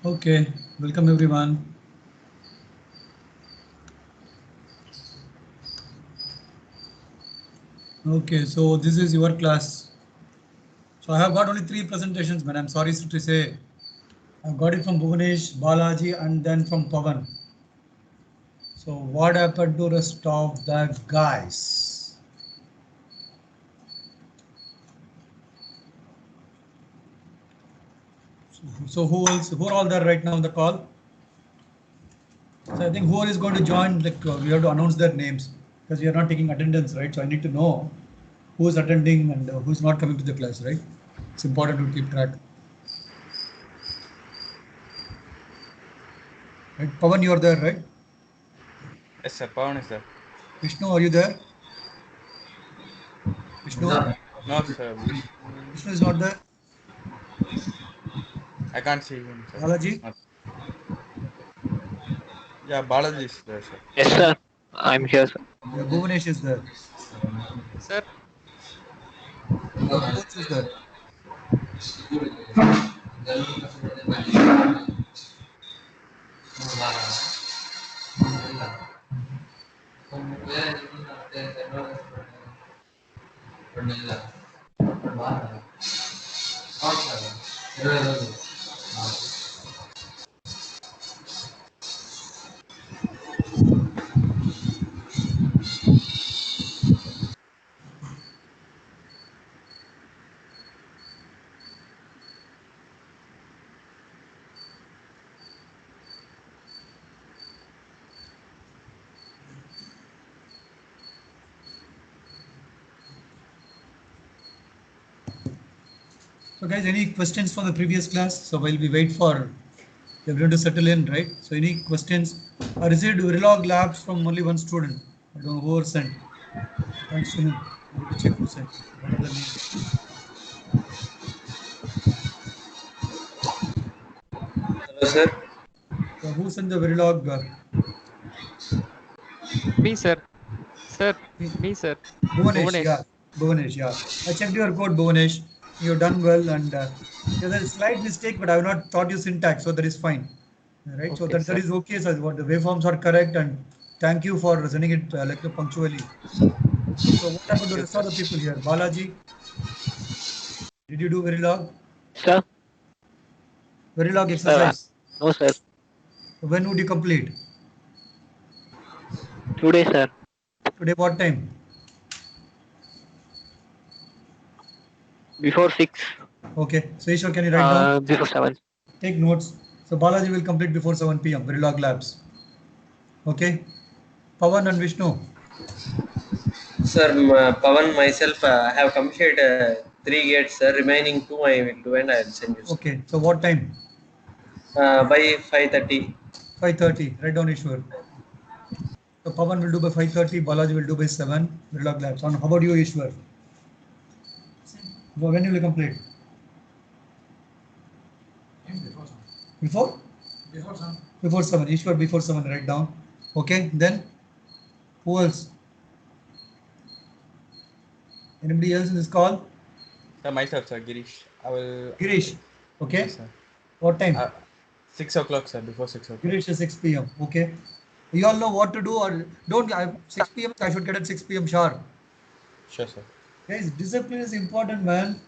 Okay, welcome everyone. Okay, so this is your class. So I have got only 3 presentations, man. I'm sorry to say. I've got it from Bhuvanesh, Balaji, and then from Pavan. So what happened to rest of the guys? So who else? Who are all there right now on the call? So I think who is going to join? Like we have to announce their names because we are not taking attendance, right? So I need to know who is attending and who is not coming to the class, right? It's important to keep track. Right, Pavan, you are there, right? Yes, sir. Pawan is there. Vishnu, are you there? Vishnu? No, sir. Vishnu. Vishnu is not there. I can't see him, sir. Balaji? Not- Yeah, Balaji is there, sir. Yes, sir. I'm here, sir. Yeah, Bhuvanesh is there. Sir, Who else is there? So guys, any questions from the previous class? So while we wait for everyone to settle in, right? So any questions? I received Verilog labs from only one student. I don't know who sent. Thanks to him. I need to check who sent. What are the names? Hello, sir. So who sent the Verilog? me, sir. Sir, me, sir. Bhuvanesh, Bhuvanesh. yeah. Bhuvanesh, yeah. I checked your code, Bhuvanesh. You've done well, and yeah, there is slight mistake, but I have not taught you syntax, so that is fine. Right, so Okay, that sir. is okay. So what the waveforms are correct, and thank you for sending it like punctually. So what happened to the Thank you, rest sir. of the people here? Balaji, did you do Verilog? Sir? Verilog Sir, exercise. no, sir. When would you complete? Today, sir. Today, what time? Before 6. Okay. So Ishwar, can you write down? Before 7. Take notes. So Balaji will complete before 7 p.m. Verilog labs. Okay. Pavan and Vishnu. Sir, Pavan, myself, have completed 3 gates, sir. Remaining 2 I will do and I will send you, sir. Okay. So what time? By 5:30. 5:30. Write down Ishwar. So Pavan will do by 5:30. Balaji will do by 7. Verilog labs. And how about you, Ishwar? When you will complete? Before? Before 7. Ishwar before 7. Write down. Okay. Then who else? Anybody else in this call? Sir, myself, sir. Girish. I will. Girish. Okay. Yes, sir. What time? 6 o'clock, sir. Before 6 o'clock. Girish is 6 p.m. Okay. You all know what to do, or don't. 6 p.m. I should get at 6 p.m. sharp. Sure, sir. Guys, discipline is important, man.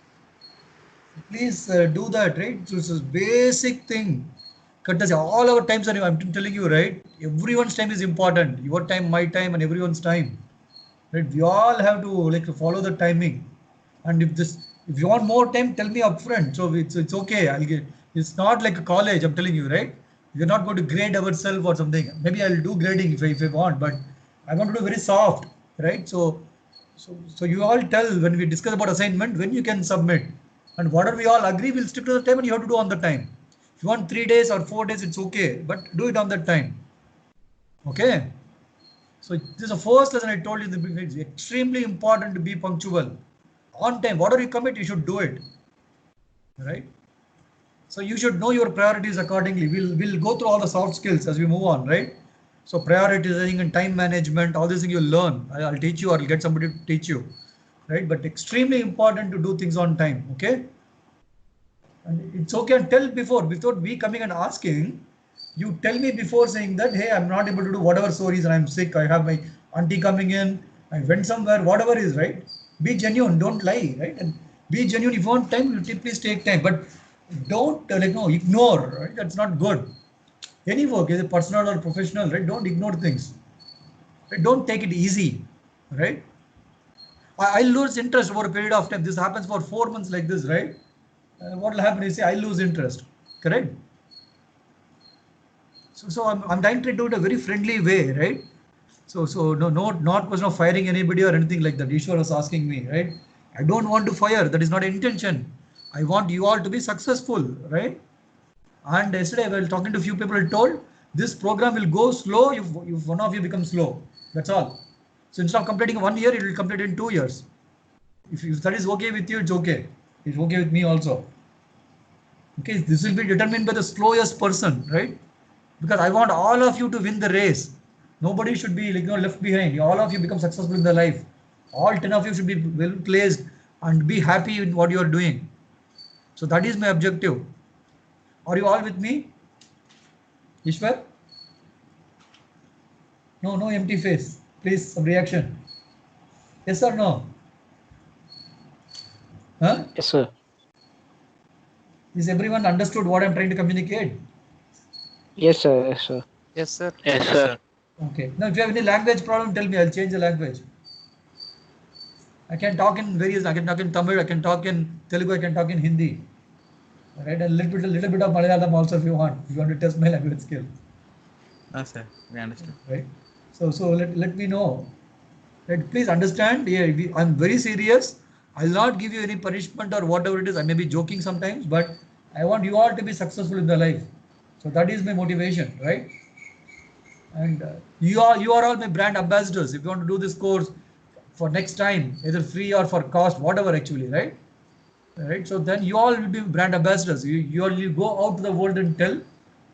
Please do that, right? So it's a basic thing. Courtesy. All our times are. I'm telling you, right? Everyone's time is important. Your time, my time, and everyone's time. Right? We all have to like follow the timing. And if you want more time, tell me upfront. So it's okay. I'll get. It's not like a college. I'm telling you, right? We're not going to grade ourselves or something. Maybe I'll do grading if I want, but I want to do very soft, right? So you all tell when we discuss about assignment when you can submit, and whatever we all agree, we'll stick to the time, and you have to do on the time. If you want 3 days or 4 days, it's okay, but do it on that time. Okay. So this is the first lesson I told you in the beginning. It's extremely important to be punctual, on time. Whatever you commit, you should do it, right? So you should know your priorities accordingly. We'll go through all the soft skills as we move on, right? So prioritizing and time management, all these things you'll learn. I'll teach you, or I'll get somebody to teach you, right? But extremely important to do things on time. Okay. And it's okay, and tell before me coming and asking, you tell me before saying that, hey, I'm not able to do whatever so reason, I'm sick, I have my auntie coming in, I went somewhere, whatever is, right? Be genuine, don't lie, right? And be genuine. If you want time, please take time, but don't ignore, right? That's not good. Any work, either personal or professional, right? Don't ignore things. Right? Don't take it easy, right? I lose interest over a period of time. This happens for 4 months like this, right? What will happen is, say, I lose interest, correct? So I'm trying to do it a very friendly way, right? So not question of firing anybody or anything like that. Ishwar was asking me, right? I don't want to fire. That is not intention. I want you all to be successful, right? And yesterday, while talking to a few people, I told this program will go slow if one of you becomes slow. That's all. So instead of completing 1 year, it will complete in 2 years. If that is okay with you, it's okay. It's okay with me also. Okay, this will be determined by the slowest person, right? Because I want all of you to win the race. Nobody should be left behind. All of you become successful in their life. All 10 of you should be well placed and be happy in what you are doing. So that is my objective. Are you all with me? Ishwar? No empty face. Please, some reaction. Yes or no? Huh? Yes, sir. Is everyone understood what I'm trying to communicate? Yes, sir. Yes, sir. Yes, sir. Yes, sir. Okay. Now, if you have any language problem, tell me. I'll change the language. I can talk in various. I can talk in Tamil. I can talk in Telugu. I can talk in Hindi. Right, a little bit of Malayalam also if you want. If you want to test my language skill. No, sir. We understood. Right. So let me know. Right. Please understand. Yeah, I'm very serious. I'll not give you any punishment or whatever it is. I may be joking sometimes, but I want you all to be successful in the life. So that is my motivation, right? And you are all my brand ambassadors. If you want to do this course for next time, either free or for cost, whatever actually, right? Right. So then you all will be brand ambassadors. You all will go out to the world and tell,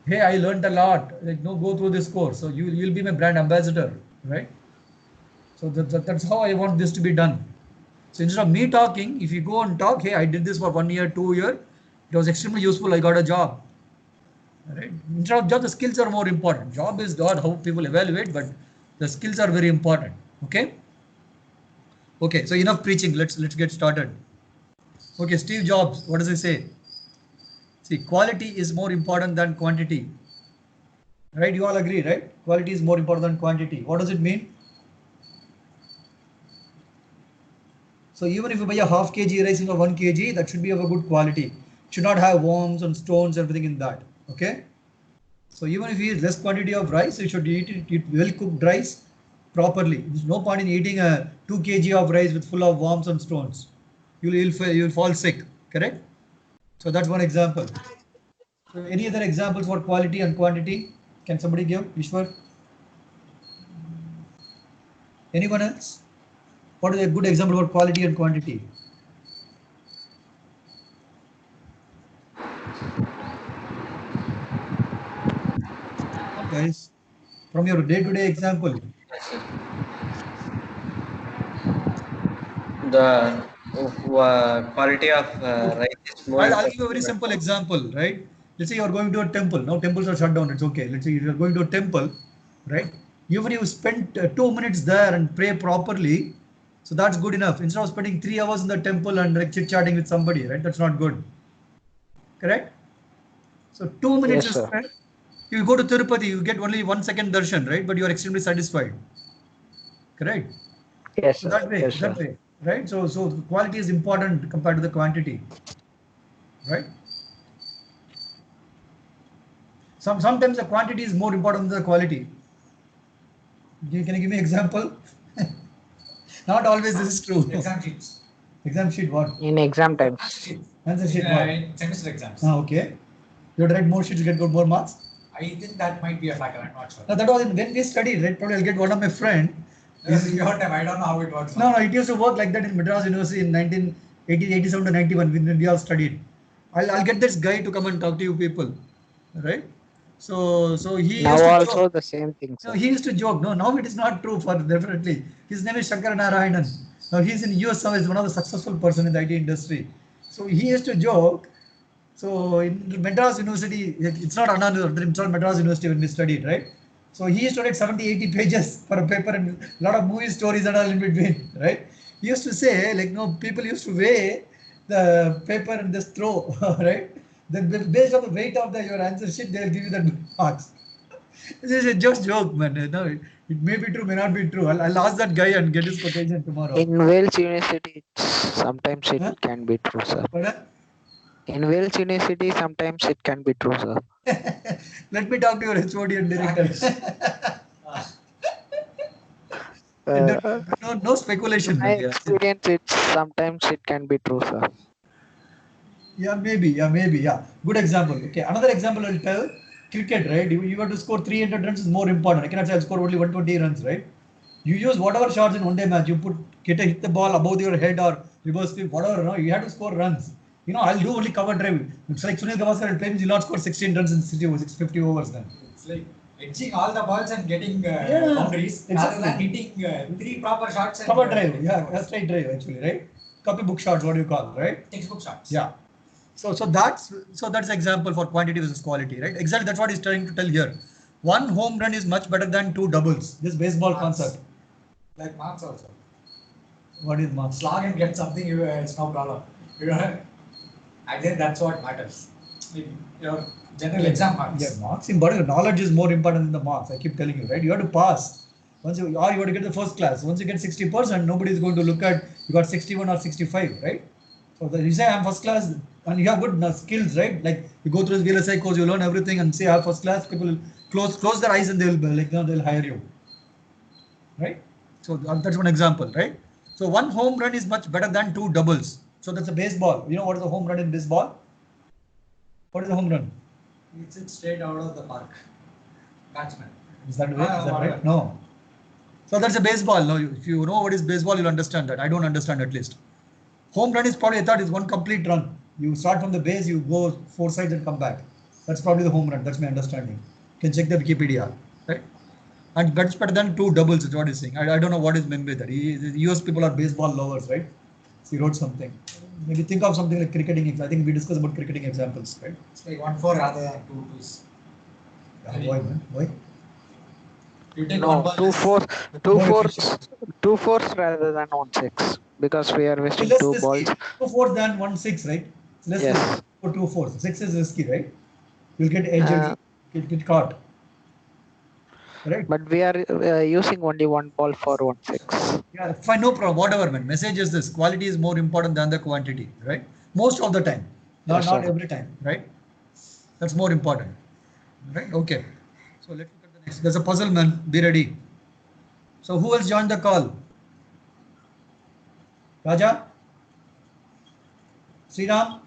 hey, I learned a lot. Go through this course. So you'll be my brand ambassador, right? So that's how I want this to be done. So instead of me talking, if you go and talk, hey, I did this for 1 year, 2 years, it was extremely useful. I got a job. Right? Instead of job, the skills are more important. Job is not how people evaluate, but the skills are very important. Okay. Okay. So enough preaching. Let's get started. Okay, Steve Jobs, what does he say? See, quality is more important than quantity. Right? You all agree, right? Quality is more important than quantity. What does it mean? So even if you buy a half kg rice in a 1 kg, that should be of a good quality. It should not have worms and stones, everything in that. Okay? So even if you eat less quantity of rice, you should eat well cooked rice properly. There's no point in eating a 2 kg of rice with full of worms and stones. You'll fall sick, correct? So that's one example. So any other examples for quality and quantity? Can somebody give? Ishwar? Anyone else? What is a good example for quality and quantity? Guys, from your day-to-day example. The quality of rice is more. I'll give you a very simple example, right? Let's say you're going to a temple. Now temples are shut down. It's okay. Let's say you're going to a temple, right? Even if you spend 2 minutes there and pray properly, so that's good enough. Instead of spending 3 hours in the temple and like chit-chatting with somebody, right? That's not good. Correct? So 2 minutes Yes, is sir. spent. You go to Tirupati, you get only 1 second darshan, right? But you are extremely satisfied. Correct? Yes, So sir. that way, Yes, sir. right? So quality is important compared to the quantity, right? Sometimes the quantity is more important than the quality. Can you give me an example? Not always this is true. Exam sheets. Exam sheet what? In exam times. Answer sheet what? In semester exams. Okay. You have to write more sheets to get more marks. I think that might be a factor. I'm not sure. Now that was when we studied, right? Probably I'll get one of my friend. This is your time. I don't know how it works. No, it used to work like that in Madras University in 1987 to 91 when we all studied. I'll get this guy to come and talk to you people, right? So he Now used to also joke. the same thing, No, sir. he used to joke. No, now it is not true for definitely. His name is Shankar Narayanan. Now he's in US service, one of the successful person in the IT industry. So he used to joke. So in Madras University, it's not Anna, it's not Madras University when we studied, right? So he used to write 70, 80 pages for a paper and a lot of movie stories and all in between, right? He used to say, like, no, people used to weigh the paper and just throw, right? Then based on the weight of your answer sheet, they'll give you the marks. This is a just joke, man. No, it may be true, may not be true. I'll ask that guy and get his quotation tomorrow. In Wales University, sometimes it Huh? can be true, sir. But, In Wales University, sometimes it can be true, sir. let me talk to your HOD and director. Uh, No speculation. my Man. Yeah. experience, sometimes it can be true, sir. Yeah, maybe. Yeah, maybe. Yeah. Good example. Okay. Another example I'll tell. Cricket, right? You have to score 300 runs is more important. I cannot say I'll score only 120 runs, right? You use whatever shots in one day match. You hit the ball above your head or reverse flip, whatever. No, you have to score runs. I'll do only cover drive. It's like Sunil Gavaskar at times he'll not score 16 runs in 650 overs then. It's like edging all the balls and getting Yeah, boundaries exactly. rather than hitting three proper shots. And, Cover drive. Yeah, that's right drive actually, right? Copybook shots, what do you call, right? Textbook shots. Yeah. So that's example for quantity versus quality, right? Exactly, that's what he's trying to tell here. One home run is much better than two doubles. This baseball Marks. concept. Like marks also. What is marks? Slog and get something, it's no problem. I think that's what matters. Your general exam marks. Yeah, marks important. Knowledge is more important than the marks. I keep telling you, right? You have to pass. Or you have to get the first class. Once you get 60%, nobody is going to look at you got 61 or 65, right? So you say I'm first class and you have good skills, right? Like you go through this VLSI course, you learn everything and say I'm first class. People will close their eyes and they'll hire you, right? So that's one example, right? So one home run is much better than two doubles. So that's a baseball. You know what is a home run in baseball? What is a home run? It's it straight out of the park. Batsman. Is that right? whatever. No. So that's a baseball. No, if you know what is baseball, you'll understand that. I don't understand at least. Home run is probably, I thought, is one complete run. You start from the base, you go four sides and come back. That's probably the home run. That's my understanding. You can check the Wikipedia, right? And that's better than two doubles is what he's saying. I don't know what is meant by that. The US people are baseball lovers, right? So he wrote something. Maybe think of something like cricketing. I think we discussed about cricketing examples, right? It's like 1-4 rather than 2-2s. Yeah, why, man? Why? You take No, one ball. 2-4, More 2-4 rather than 1-6 because we are wasting less two risky. balls. 2-4 than 1-6, right? It's less Yes. risky for 2-4. 6 is risky, right? You'll get edged, get caught. Right? But we are using only one ball for 1-6. Yeah, fine, no problem. Whatever, man. Message is this: quality is more important than the quantity, right? Most of the time, Yes, not sir. every time, right? That's more important, right? Okay. So let's look at the next. There's a puzzle, man. Be ready. So who else joined the call? Raja, Sriram.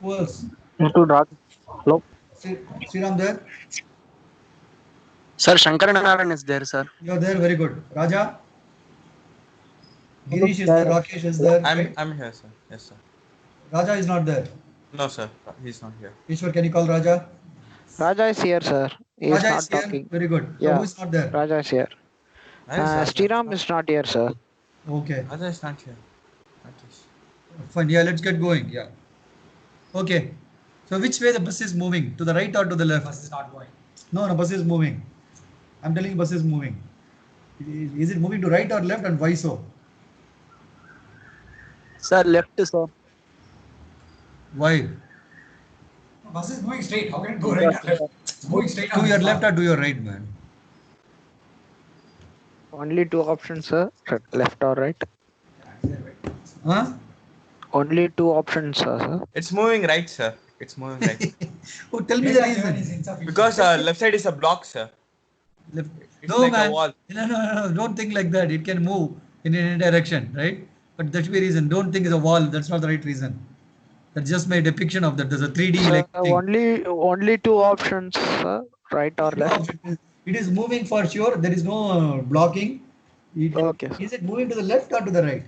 Who else? Hello. Sriram there. Sir, Shankaranarayan is there, sir. You're there. Very good. Raja. Girish is there. Rakesh is there. right? I'm here, sir. Yes, sir. Raja is not there. No, sir. He's not here. Ishwar, can you call Raja? Raja is here, sir. He is Raja not is here. talking. Very good. So Yeah. who is not there? Raja is here. Sriram is not here, sir. Okay. Raja is not here. Not this. Fine. Yeah, let's get going. Yeah. Okay. So which way the bus is moving? To the right or to the left? Bus is not going. No, bus is moving. I'm telling you, bus is moving. Is it moving to right or left, and why so? Sir, left, sir. Why? No, bus is moving straight. How can it go right or left? It's moving straight on To your this left path. or to your right, man? Only two options, sir. Left or right. Huh? Only two options, sir. It's moving right, sir. It's moving right. Oh, tell me the Data given is reason. insufficient. Because left side is a block, sir. Left. It's No, like man. a wall. No. Don't think like that. It can move in any direction, right? But that should be reason. Don't think it's a wall. That's not the right reason. That's just my depiction of that. There's a 3D Sir, like thing. only two options, sir. Right or left. It is moving for sure. There is no blocking. Okay. Is it moving to the left or to the right?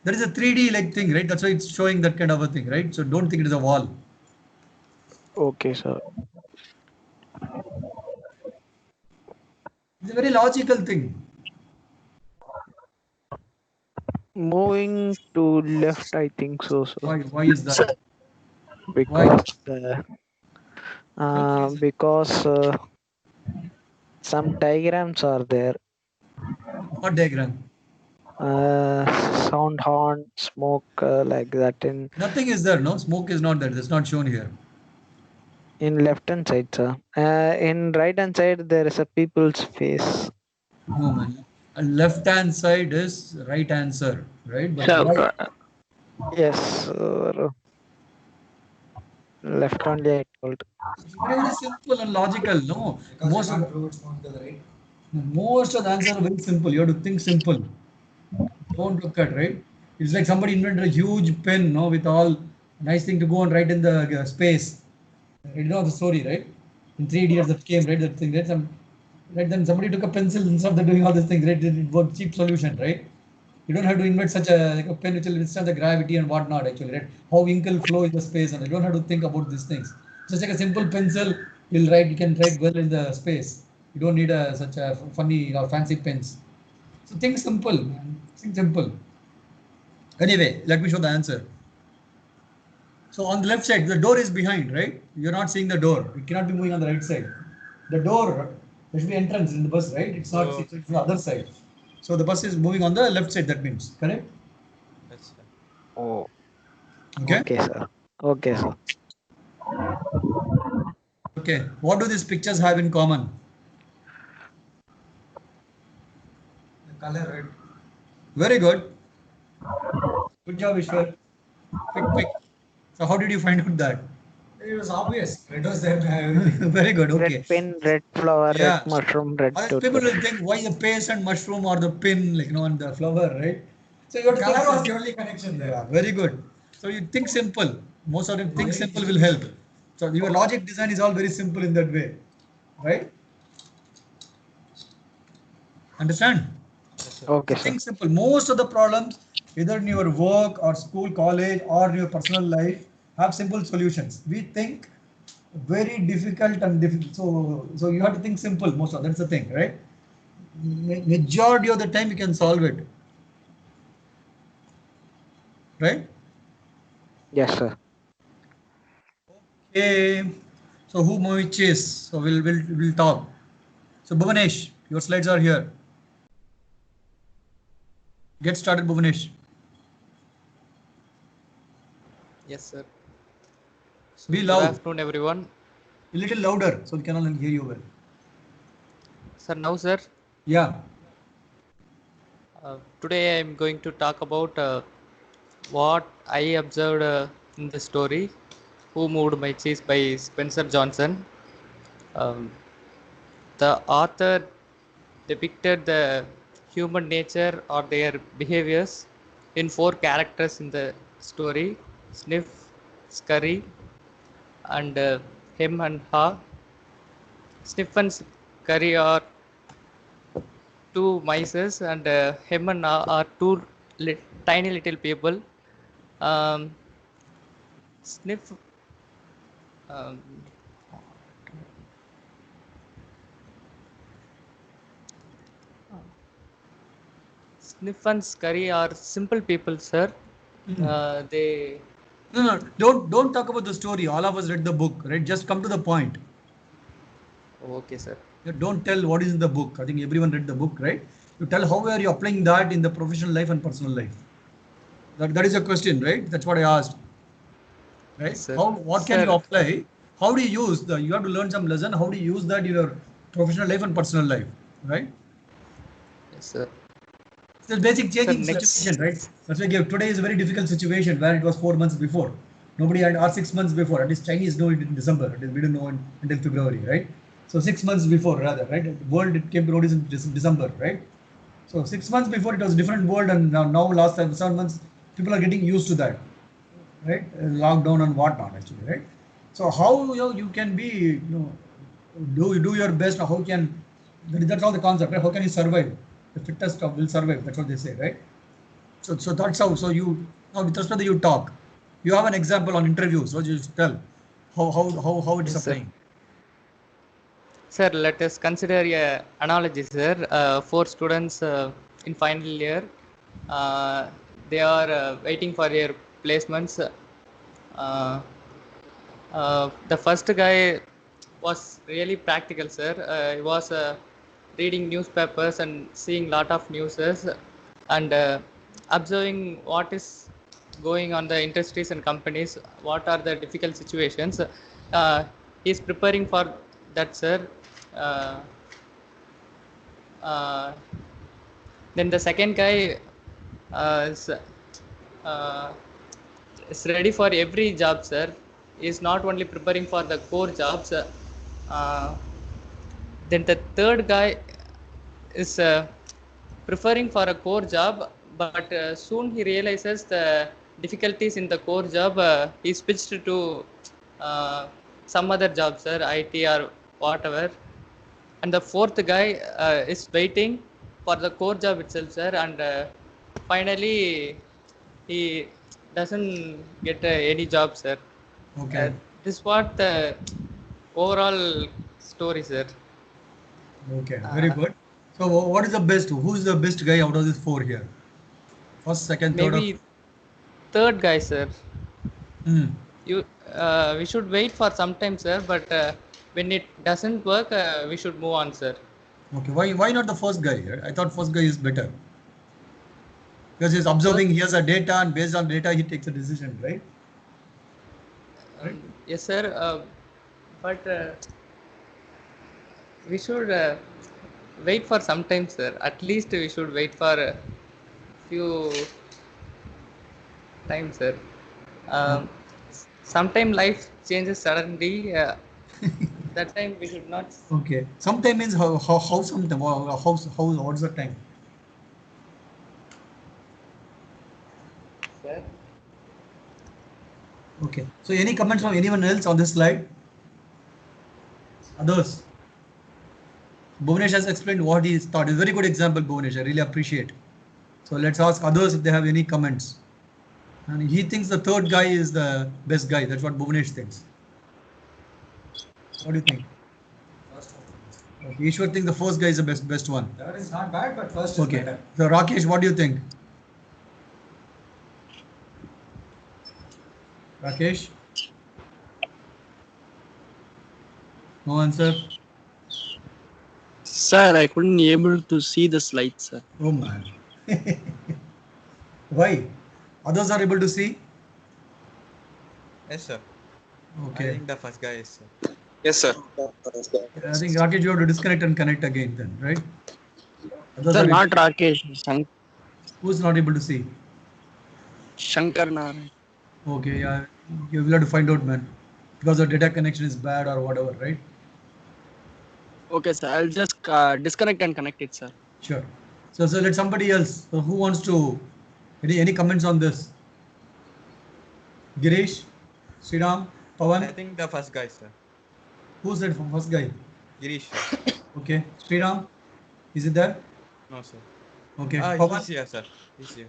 There is a 3D like thing, right? That's why it's showing that kind of a thing, right? So don't think it is a wall. Okay, sir. It's a very logical thing. moving to left, I think so. So Why is that? because No, please. because some diagrams are there. What diagram? Sound horn, smoke, like that Nothing is there. No smoke is not there. That's not shown here. in left hand side, sir. In right hand side, there is a people's face. No man. And left hand side is right answer, right? But Sir, why? Yes, sir. Left only I told. It's very simple and logical. No, Because most you of can't prove it's moving to the right. most of the answers are very simple. You have to think simple. Don't look at right. It's like somebody invented a huge pen, no, with all nice thing to go and write in the space. You know the story, right? In 3 Idiots that came, right? That thing, right? Right? Then somebody took a pencil instead of doing all these things, right? It was cheap solution, right? You don't have to invent such a pen which will withstand the gravity and whatnot, actually, right? How ink will flow in the space, and you don't have to think about these things. Just like a simple pencil, you can write well in the space. You don't need such a funny or fancy pens. So think simple, man. Think simple. Anyway, let me show the answer. So on the left side, the door is behind, right? You're not seeing the door. It cannot be moving on the right side. The door, there should be entrance in the bus, right? It's not, Oh. it's on the other side. So the bus is moving on the left side, that means, correct? Yes, sir. Oh, Okay? okay, sir. Okay, sir. Okay. What do these pictures have in common? The color red. Very good. Good job, Ishwar. Quick, quick. So how did you find out that? It was obvious. Red was there. Very good. Red Okay. pin, red flower, Yeah. red mushroom, red Other tooth. people will think why the paste and mushroom or the pin, like and the flower, right? So you have to Color think was the only connection there. Yeah, very good. So you think simple. Most of them think simple will help. So your logic design is all very simple in that way, right? Understand? Okay, So sir. think simple. Most of the problems, either in your work or school, college, or your personal life, have simple solutions. We think very difficult and difficult. So you have to think simple. Most of that's the thing, right? Majority of the time you can solve it, right? Yes, sir. Okay. So who which is? So we'll talk. So Bhuvanesh, your slides are here. Get started, Bhuvanesh. Yes, sir. So Be good loud. afternoon, everyone. A little louder so we cannot hear you well. Sir, now, sir, Yeah. today I am going to talk about what I observed in the story Who Moved My Cheese by Spencer Johnson. Um, the author depicted the human nature or their behaviors in 4 characters in the story: Sniff, Scurry, and Hem and Ha. Sniff and Scurry are two mices, and Hem and Ha are two tiny little people. Um, Sniff. Um, Sniff and Scurry are simple people, sir. They No, don't talk about the story. All of us read the book, right? Just come to the point. okay, sir. Don't tell what is in the book. I think everyone read the book, right? You tell how are you applying that in the professional life and personal life. That is a question, right? That's what I asked. Right? Yes, sir. What can you Sir, apply? How do you use you have to learn some lesson. How do you use that in your professional life and personal life, right? yes, sir. It's the basic Sir, changing next. situation, right? That's why today is a very difficult situation where it was 4 months before. Nobody had, or 6 months before. At least Chinese know it in December. We didn't know until February, right? So 6 months before, rather, right? The world it came to notice in December, right? So 6 months before it was a different world, and now last 7 months, people are getting used to that, right? Lockdown and whatnot, actually, right? So how you can be, do your best. How can that's all the concept, right? How can you survive? The fittest of will survive. That's what they say, right? So that's how. So you now with respect to you talk, you have an example on interview. So you tell how it is Yes, sir. applying. Sir, let us consider a analogy, sir. 4 students in final year. Uh, they are waiting for their placements. The first guy was really practical, sir. He was reading newspapers and seeing lot of newses and observing what is going on the industries and companies, what are the difficult situations. He's preparing for that, sir. Uh, uh, then the second guy uh, is ready for every job, sir. Is not only preparing for the core jobs. Uh, then the third guy is preferring for a core job, but soon he realizes the difficulties in the core job. He switched to some other job, sir, IT or whatever. And the fourth guy is waiting for the core job itself, sir, and finally he doesn't get any job, sir. Okay. This is what the overall story, sir. Okay. Very good. So what is the best? Who is the best guy out of these four here? First, second, third. Maybe third guy, sir. Hmm. We should wait for some time, sir, but when it doesn't work, we should move on, sir. Okay. Why not the first guy here? I thought first guy is better. Because he's observing, he has a data, and based on data, he takes a decision, right? Yes, sir. But we should wait for some time, sir. At least we should wait for a few time, sir. Sometime life changes suddenly. That time we should not. Okay. Sometime means how sometime? What's the time? Sir. Okay. So any comments from anyone else on this slide? Others? Bhuvanesh has explained what he thought. It's a very good example, Bhuvanesh. I really appreciate. So let's ask others if they have any comments. And he thinks the third guy is the best guy. That's what Bhuvanesh thinks. What do you think? First one. Okay. Ishwar thinks the first guy is the best one. Third is not bad, but first is Okay. better. So Rakesh, what do you think? Rakesh? No answer? Sir, I couldn't able to see the slides, sir. Oh man. Why? Others are able to see? Yes, sir. I Okay. think the first guy is, sir. Yes, sir. I think Rakesh, you have to disconnect and connect again then, right? Others Sir, are not Rakesh. who's not able to see? Shankar Narayan. Okay, yeah. You will have to find out, man. Because the data connection is bad or whatever, right? Okay, sir. I'll just disconnect and connect it, sir. Sure. So let somebody else. So who wants to any comments on this? Girish, Sriram, I Pawan. think the first guy, sir. Who's that first guy? Girish. Okay. Sriram, is it there? No, sir. Okay. He's Pawan, here, sir. He's here.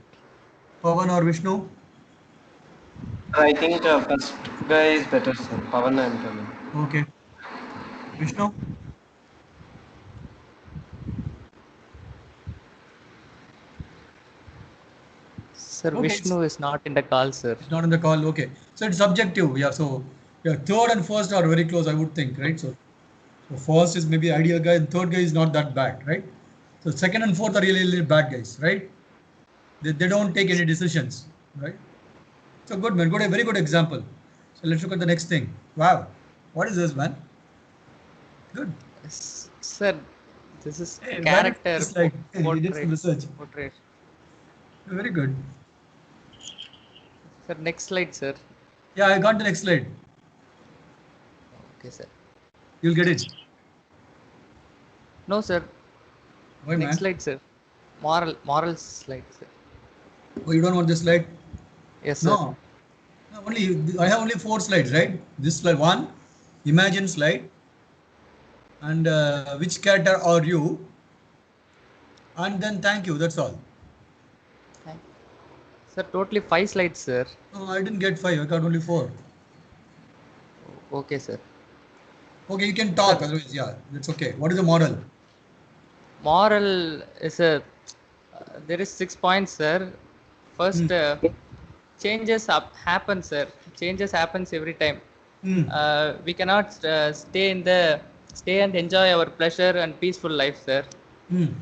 Pawan or Vishnu? I think first guy is better, sir. Pavan I am telling. Okay. Vishnu? Sir, Okay, Vishnu is not in the call, sir. It's not in the call. Okay. So it's subjective. Yeah. So yeah, third and first are very close, I would think, right? So first is maybe ideal guy, and third guy is not that bad, right? So second and fourth are really bad guys, right? They don't take any decisions, right? So good, man. Good, a very good example. So let's look at the next thing. Wow. What is this, man? Good. Sir, this is Hey, character it's like he did some portrait. research. Portrait. Very good. Sir, next slide, sir. Yeah, I got the next slide. Okay, sir. You'll get it. No, sir. Why, Next man? slide, sir. Moral slide, sir. Oh, you don't want this slide? Yes, sir. No. No, I have only 4 slides, right? This slide 1, imagine slide, and which character are you? And then thank you. That's all. Sir, totally 5 slides, sir. No, I didn't get 5. I got only 4. Okay, sir. Okay, you can talk. Otherwise, yeah, that's okay. What is the moral? Moral is a there is 6 points, sir. first changes happen, sir. Changes happens every time. We cannot stay and enjoy our pleasure and peaceful life, sir.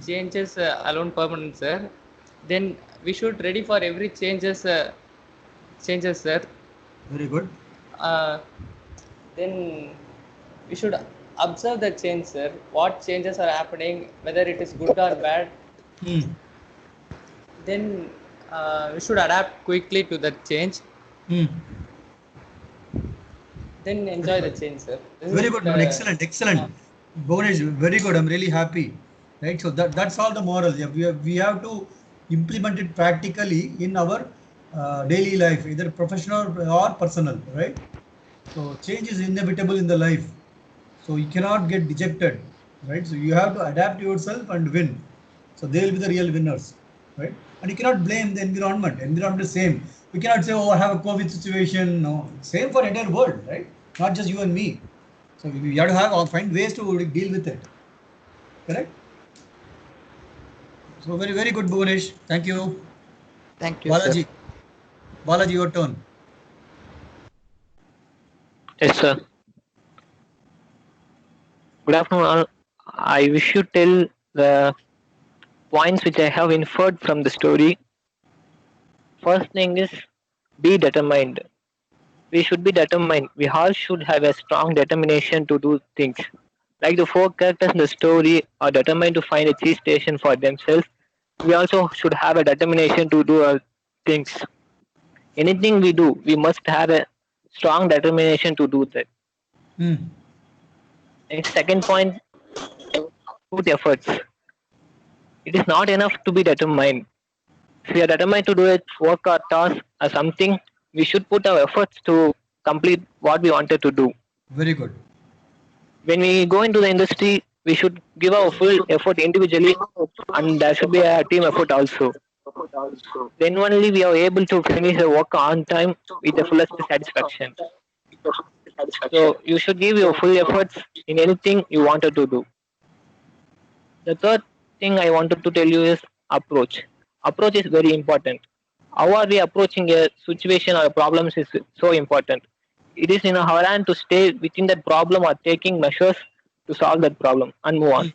Changes alone permanent, sir. Then we should ready for every changes, sir. Very good. Then we should observe the change, sir. What changes are happening, whether it is good or bad. Then we should adapt quickly to that change. Then enjoy the change, sir. Very good, man. Excellent. Bhuvanesh, very good. I'm really happy. Right. So that's all the moral. Yeah, we have to implement it practically in our daily life, either professional or personal. Right. So change is inevitable in the life. So you cannot get dejected. Right. So you have to adapt yourself and win. So they will be the real winners. Right. And you cannot blame the environment. Environment is same. We cannot say, oh, I have a COVID situation. No, same for entire world, right? Not just you and me. So we have to find ways to deal with it. Correct? So very, very good, Bhuvanesh. Thank you. Thank you, Balaji. sir. Balaji, your turn. Yes, sir. Good afternoon, all. I wish you tell the points which I have inferred from the story. First thing is, be determined. We should be determined. We all should have a strong determination to do things. Like the 4 characters in the story are determined to find a cheese station for themselves, we also should have a determination to do our things. Anything we do, we must have a strong determination to do that. And second point, put efforts. It is not enough to be determined. If we are determined to do it, work or task or something, we should put our efforts to complete what we wanted to do. Very good. When we go into the industry, we should give our full effort individually, and there should be a team effort also. Then only we are able to finish the work on time with the fullest satisfaction. So you should give your full efforts in anything you wanted to do. The third thing I wanted to tell you is approach. Approach is very important. How are we approaching a situation or a problem is so important. It is in our hand to stay within that problem or taking measures to solve that problem and move on.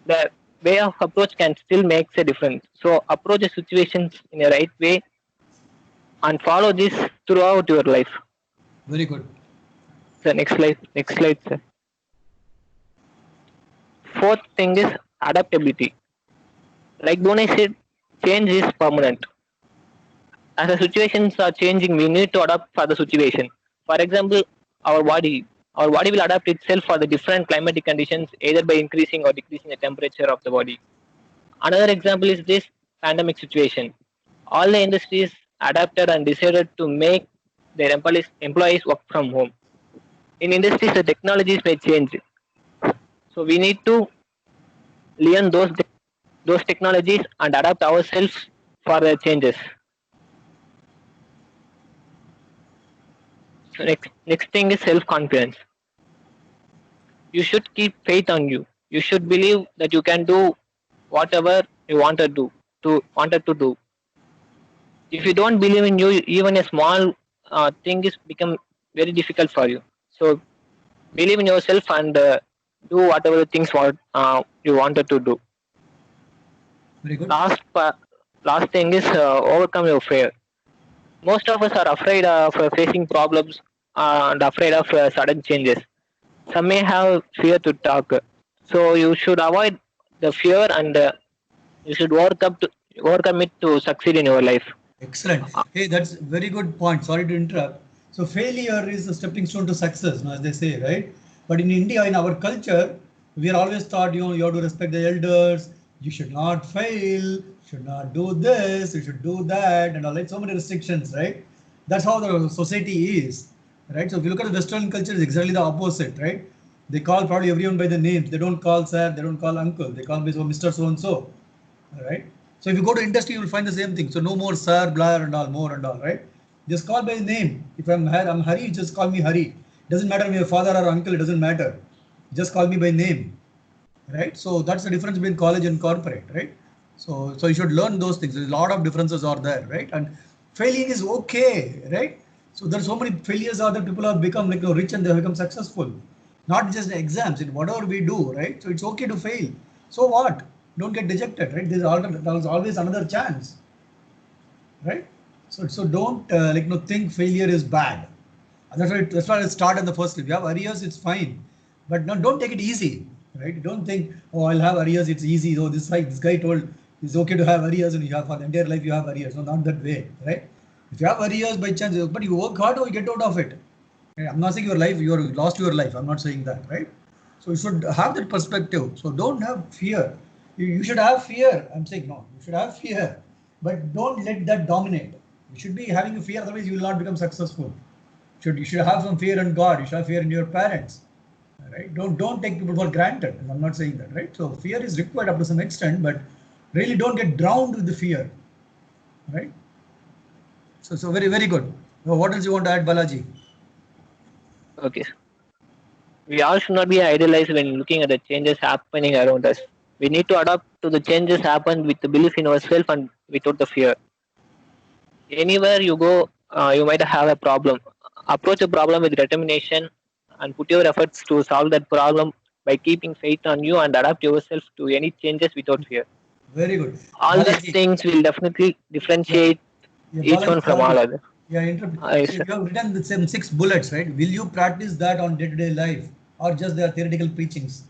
The way of approach can still make a difference. So approach the situations in a right way and follow this throughout your life. Very good. So next slide, sir. Fourth thing is adaptability. Like Bhuvanesh said, change is permanent. As the situations are changing, we need to adapt for the situation. For example, our body will adapt itself for the different climatic conditions, either by increasing or decreasing the temperature of the body. Another example is this pandemic situation. All the industries adapted and decided to make their employees work from home. In industries, the technologies may change. So we need to learn those technologies and adapt ourselves for the changes. So next thing is self-confidence. You should keep faith on you. You should believe that you can do whatever you wanted to do. If you don't believe in you, even a small thing is become very difficult for you. So believe in yourself and do whatever things you wanted to do. Very good. Last thing is overcome your fear. Most of us are afraid of facing problems and afraid of sudden changes. Some may have fear to talk. So you should avoid the fear and you should overcome it to succeed in your life. Excellent. Hey, that's very good point. Sorry to interrupt. So failure is a stepping stone to success, as they say, right? But in India, in our culture, we are always taught, you have to respect the elders. You should not fail. Should not do this. You should do that, and all that. So many restrictions, right? That's how the society is, right? So if you look at the Western culture, it's exactly the opposite, right? They call probably everyone by the names. They don't call sir. They don't call uncle. They call me Mr. So and so, all right? So if you go to industry, you will find the same thing. So no more sir, blah, and all, more and all, right? Just call by name. If I'm Hari, just call me Hari. Doesn't matter if you're father or uncle, it doesn't matter. Just call me by name, right? So that's the difference between college and corporate, right? So you should learn those things. There's a lot of differences are there, right? And failing is okay, right? So there's so many failures out there. People have become like rich and they have become successful. Not just in exams, in whatever we do, right? So it's okay to fail. So what? Don't get dejected, right? There's always another chance, right? So don't think failure is bad. That's why I start in the first. If you have arrears, it's fine, but no, don't take it easy, right? Don't think, oh, I'll have arrears, it's easy. Oh, this guy told it's okay to have arrears, and you have for the entire life you have arrears. No, not that way, right? If you have arrears by chance, but you work hard, or you get out of it. Okay, I'm not saying your life, you lost your life. I'm not saying that, right? So you should have that perspective. So don't have fear. You should have fear. I'm saying no. You should have fear, but don't let that dominate. You should be having a fear. Otherwise, you will not become successful. You should have some fear in God. You should have fear in your parents, right? Don't take people for granted. I'm not saying that, right? So fear is required up to some extent, but really don't get drowned with the fear, right? So very, very good. What else you want to add, Balaji? Okay. We all should not be idealized when looking at the changes happening around us. We need to adapt to the changes happen with the belief in ourselves and without the fear. Anywhere you go, you might have a problem. Approach a problem with determination and put your efforts to solve that problem by keeping faith on you and adapt yourself to any changes without fear. Very good. All Balaji, these things will definitely differentiate each Balaji, one from all others. Yeah, Yes, you have written the same 6 bullets, right? Will you practice that on day-to-day life, or just their theoretical preachings?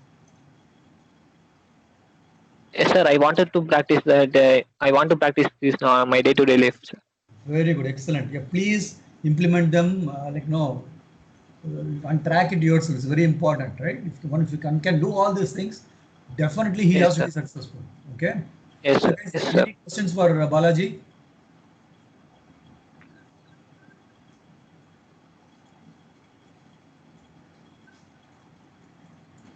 Yes, sir. I wanted to practice that. I want to practice this my day-to-day life, sir. Very good, excellent. Yeah, please implement them. And track it yourself. It's very important, right? If you can do all these things, definitely he has to be successful. Okay. Yes, sir. Guys, Yes, sir. any questions for Balaji?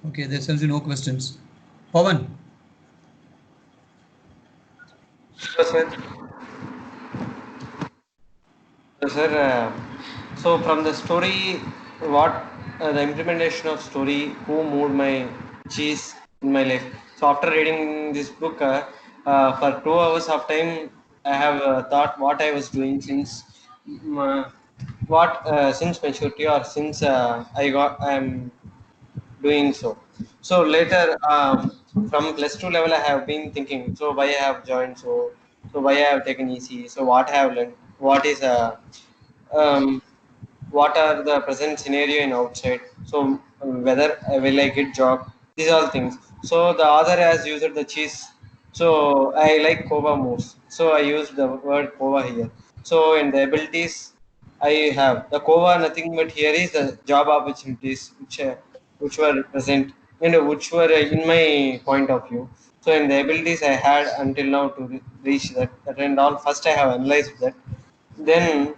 Okay, there seems to be no questions. Pawan. So, sir. So from the story, what the implementation of story, who moved my cheese in my life. So after reading this book, for 2 hours of time, I have thought what I was doing since since maturity or since I'm doing so. So later, from plus 2 level, I have been thinking. So why I have joined? So why I have taken EC? So what I have learned? What is um, what are the present scenario in outside? So whether will I get job? These all things. So the author has used the cheese. So I like Kova moves. So I used the word Kova here. So in the abilities I have the Kova, nothing but here is the job opportunities which were present and which were in my point of view. So in the abilities I had until now to reach that and all. First I have analyzed that. Then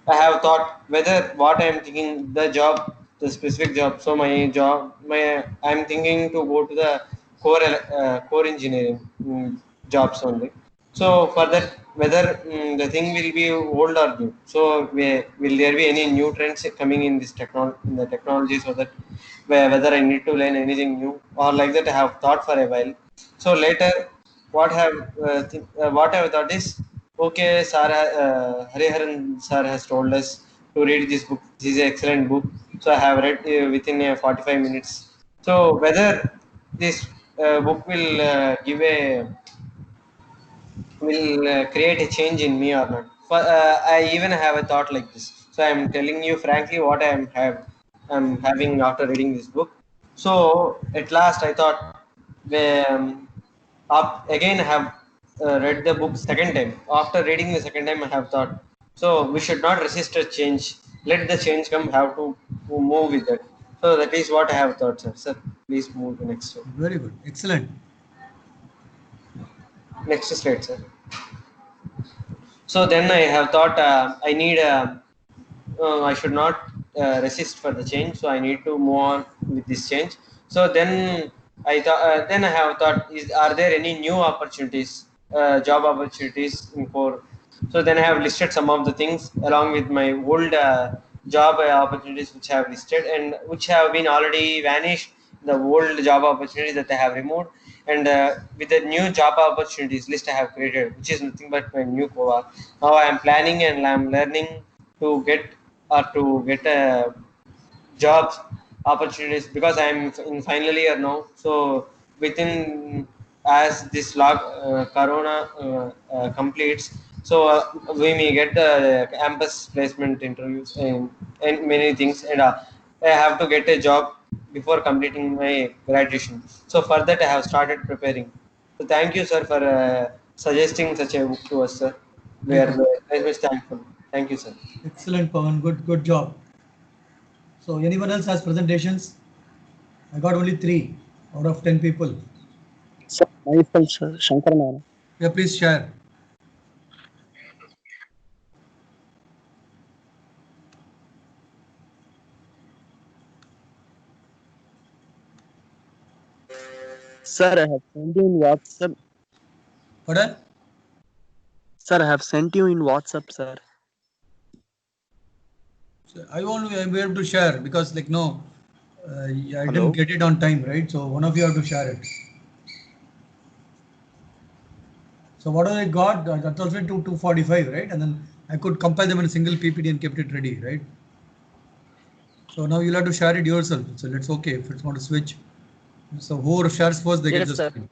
I have thought whether what I am thinking the job, the specific job. So my job, I am thinking to go to the core engineering jobs only. So for that, whether the thing will be old or new. So will there be any new trends coming in this technology, so that whether I need to learn anything new or like that, I have thought for a while. So later, what I have thought is, okay, Hariharan sir has told us to read this book. This is an excellent book. So I have read within 45 minutes. So whether this book will create a change in me or not. I even have a thought like this. So I'm telling you frankly what I'm having after reading this book. So at last I thought, again I have read the book second time. After reading the second time, I have thought, so we should not resist a change. Let the change come. Have to move with it. So that is what I have thought, sir. Sir, please move to next slide. Very good, excellent. Next slide, sir. So then I have thought I need I should not resist for the change. So I need to move on with this change. So then I thought then I have thought, are there any new opportunities, job opportunities in core? So then I have listed some of the things along with my old job opportunities which I have listed and which have been already vanished. The old job opportunities that I have removed, and with the new job opportunities list I have created, which is nothing but my new Kova. Now I am planning and I am learning to get jobs opportunities because I am in final year now. So within as this corona completes, so we may get the campus placement interviews and many things, and I have to get a job before completing my graduation. So for that I have started preparing. So thank you, sir, for suggesting such a book to us, sir. We are very much thankful. Thank you, sir. Excellent, Pawan. Good job. So anyone else has presentations? I got only 3 out of 10 people. Sir, myself, sir, Shankar Nara. Yeah, please share. Sir, I have sent you in WhatsApp. Pardon? Sir, I have sent you in WhatsApp, sir. So I won't be able to share because I Hello? didn't get it on time, right? So one of you have to share it. So what I got, that's also 245, right? And then I could compile them in a single PPT and kept it ready, right? So now you'll have to share it yourself. So let's okay if it's want to switch. So whoever shares first, they get Yes, the sir. screen.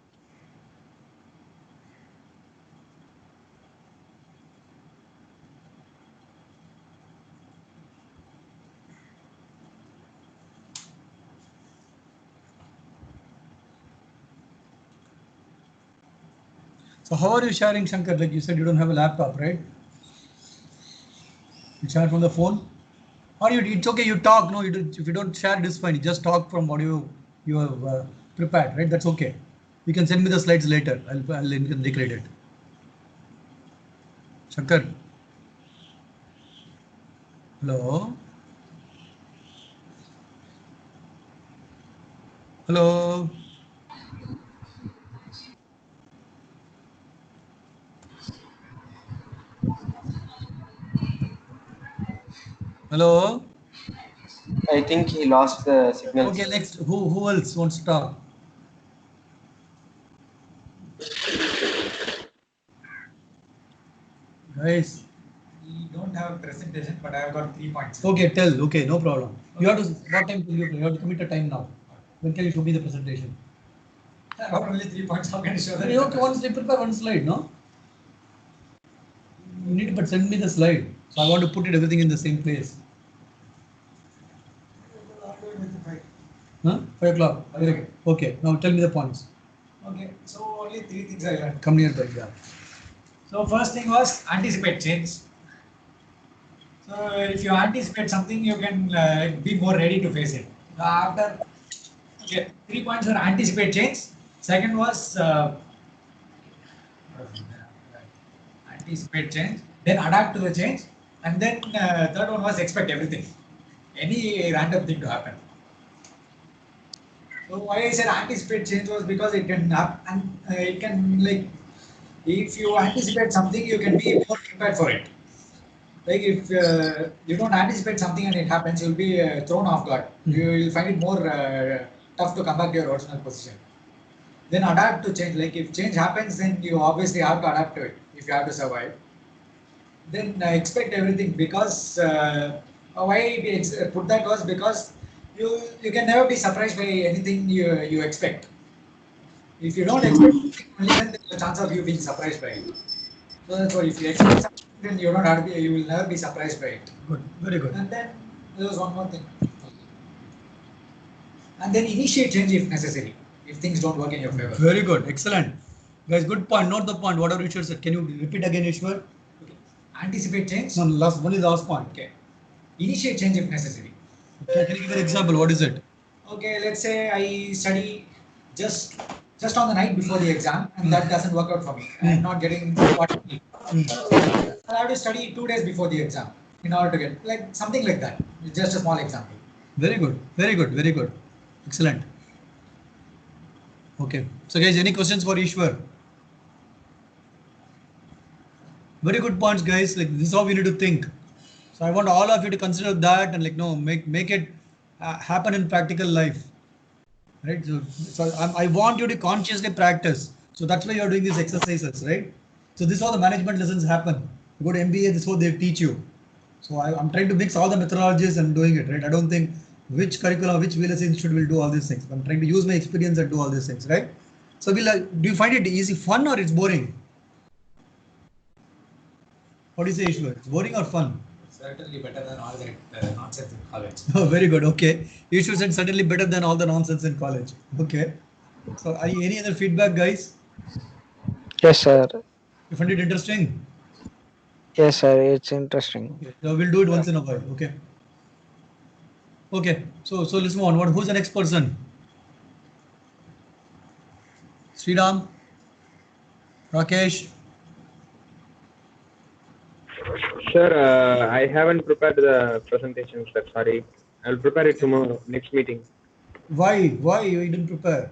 So how are you sharing, Shankar? Like you said, you don't have a laptop, right? You share from the phone? Or it's okay, you talk. No, if you don't share, it's fine. You just talk from what you have prepared, right? That's okay. You can send me the slides later. I'll integrate it. Shankar. Hello. Hello. Hello. I think he lost the signal. Okay, next. Who else wants to talk? Guys. We don't have a presentation, but I have got 3 points. Okay, tell. Okay, no problem. You have to. What time will you play? You have to commit a time now. When can you show me the presentation? I got only 3 points. How can you show that? Okay, prepare one slide, no? You need but send me the slide. So I want to put it everything in the same place. Huh? 5 o'clock. Okay. Now tell me the points. Okay, so only 3 things I learned. Come nearby. Yeah. So first thing was anticipate change. So if you anticipate something, you can be more ready to face it. After, okay, 3 points were anticipate change. Second was anticipate change, then adapt to the change, and then third one was expect everything, any random thing to happen. So why I said anticipate change was because it can happen, and it can if you anticipate something, you can be more prepared for it. Like if you don't anticipate something and it happens, you'll be thrown off guard. You will find it more tough to come back to your original position. Then adapt to change. Like if change happens, then you obviously have to adapt to it if you have to survive. Then expect everything, because why we put that was because you can never be surprised by anything you expect. If you don't expect something, only then there's a chance of you being surprised by it. So that's why if you expect something, then you don't have to be, you will never be surprised by it. Good. Very good. And then there was one more thing. And then initiate change if necessary, if things don't work in your favor. Very good. Excellent. Guys, good point. Note the point. Whatever Ishwar said. Can you repeat again, Ishwar? Okay. Anticipate change. No, only the last point. Okay. Initiate change if necessary. Okay, can you give an example? What is it? Okay, let's say I study just on the night before the exam, and that doesn't work out for me. I'm not getting what I need. I have to study 2 days before the exam in order to get something like that. It's just a small example. Very good. Very good. Very good. Excellent. Okay. So guys, any questions for Ishwar? Very good points, guys. This is how we need to think. So I want all of you to consider that and make it happen in practical life. right? So I want you to consciously practice. So that's why you're doing these exercises, right? So this is how the management lessons happen. You go to MBA, this is what they teach you. So I'm trying to mix all the methodologies and doing it, right? I don't think which curriculum, which VLSI institute will do all these things. I'm trying to use my experience and do all these things, right? So do you find it easy, fun, or it's boring? What do you say, Ishwar? It's boring or fun? Certainly better than all that nonsense in college. Oh, very good. Okay. Ishwar said certainly better than all the nonsense in college. Okay. So any other feedback, guys? Yes, sir. You find it interesting? Yes, sir. It's interesting. Okay. So we'll do it once in a while. Okay. Okay. So let's move on. Who's the next person? Sriram? Rakesh? Sir, I haven't prepared the presentation, sir. Sorry. I'll prepare it tomorrow, next meeting. Why? Why you didn't prepare?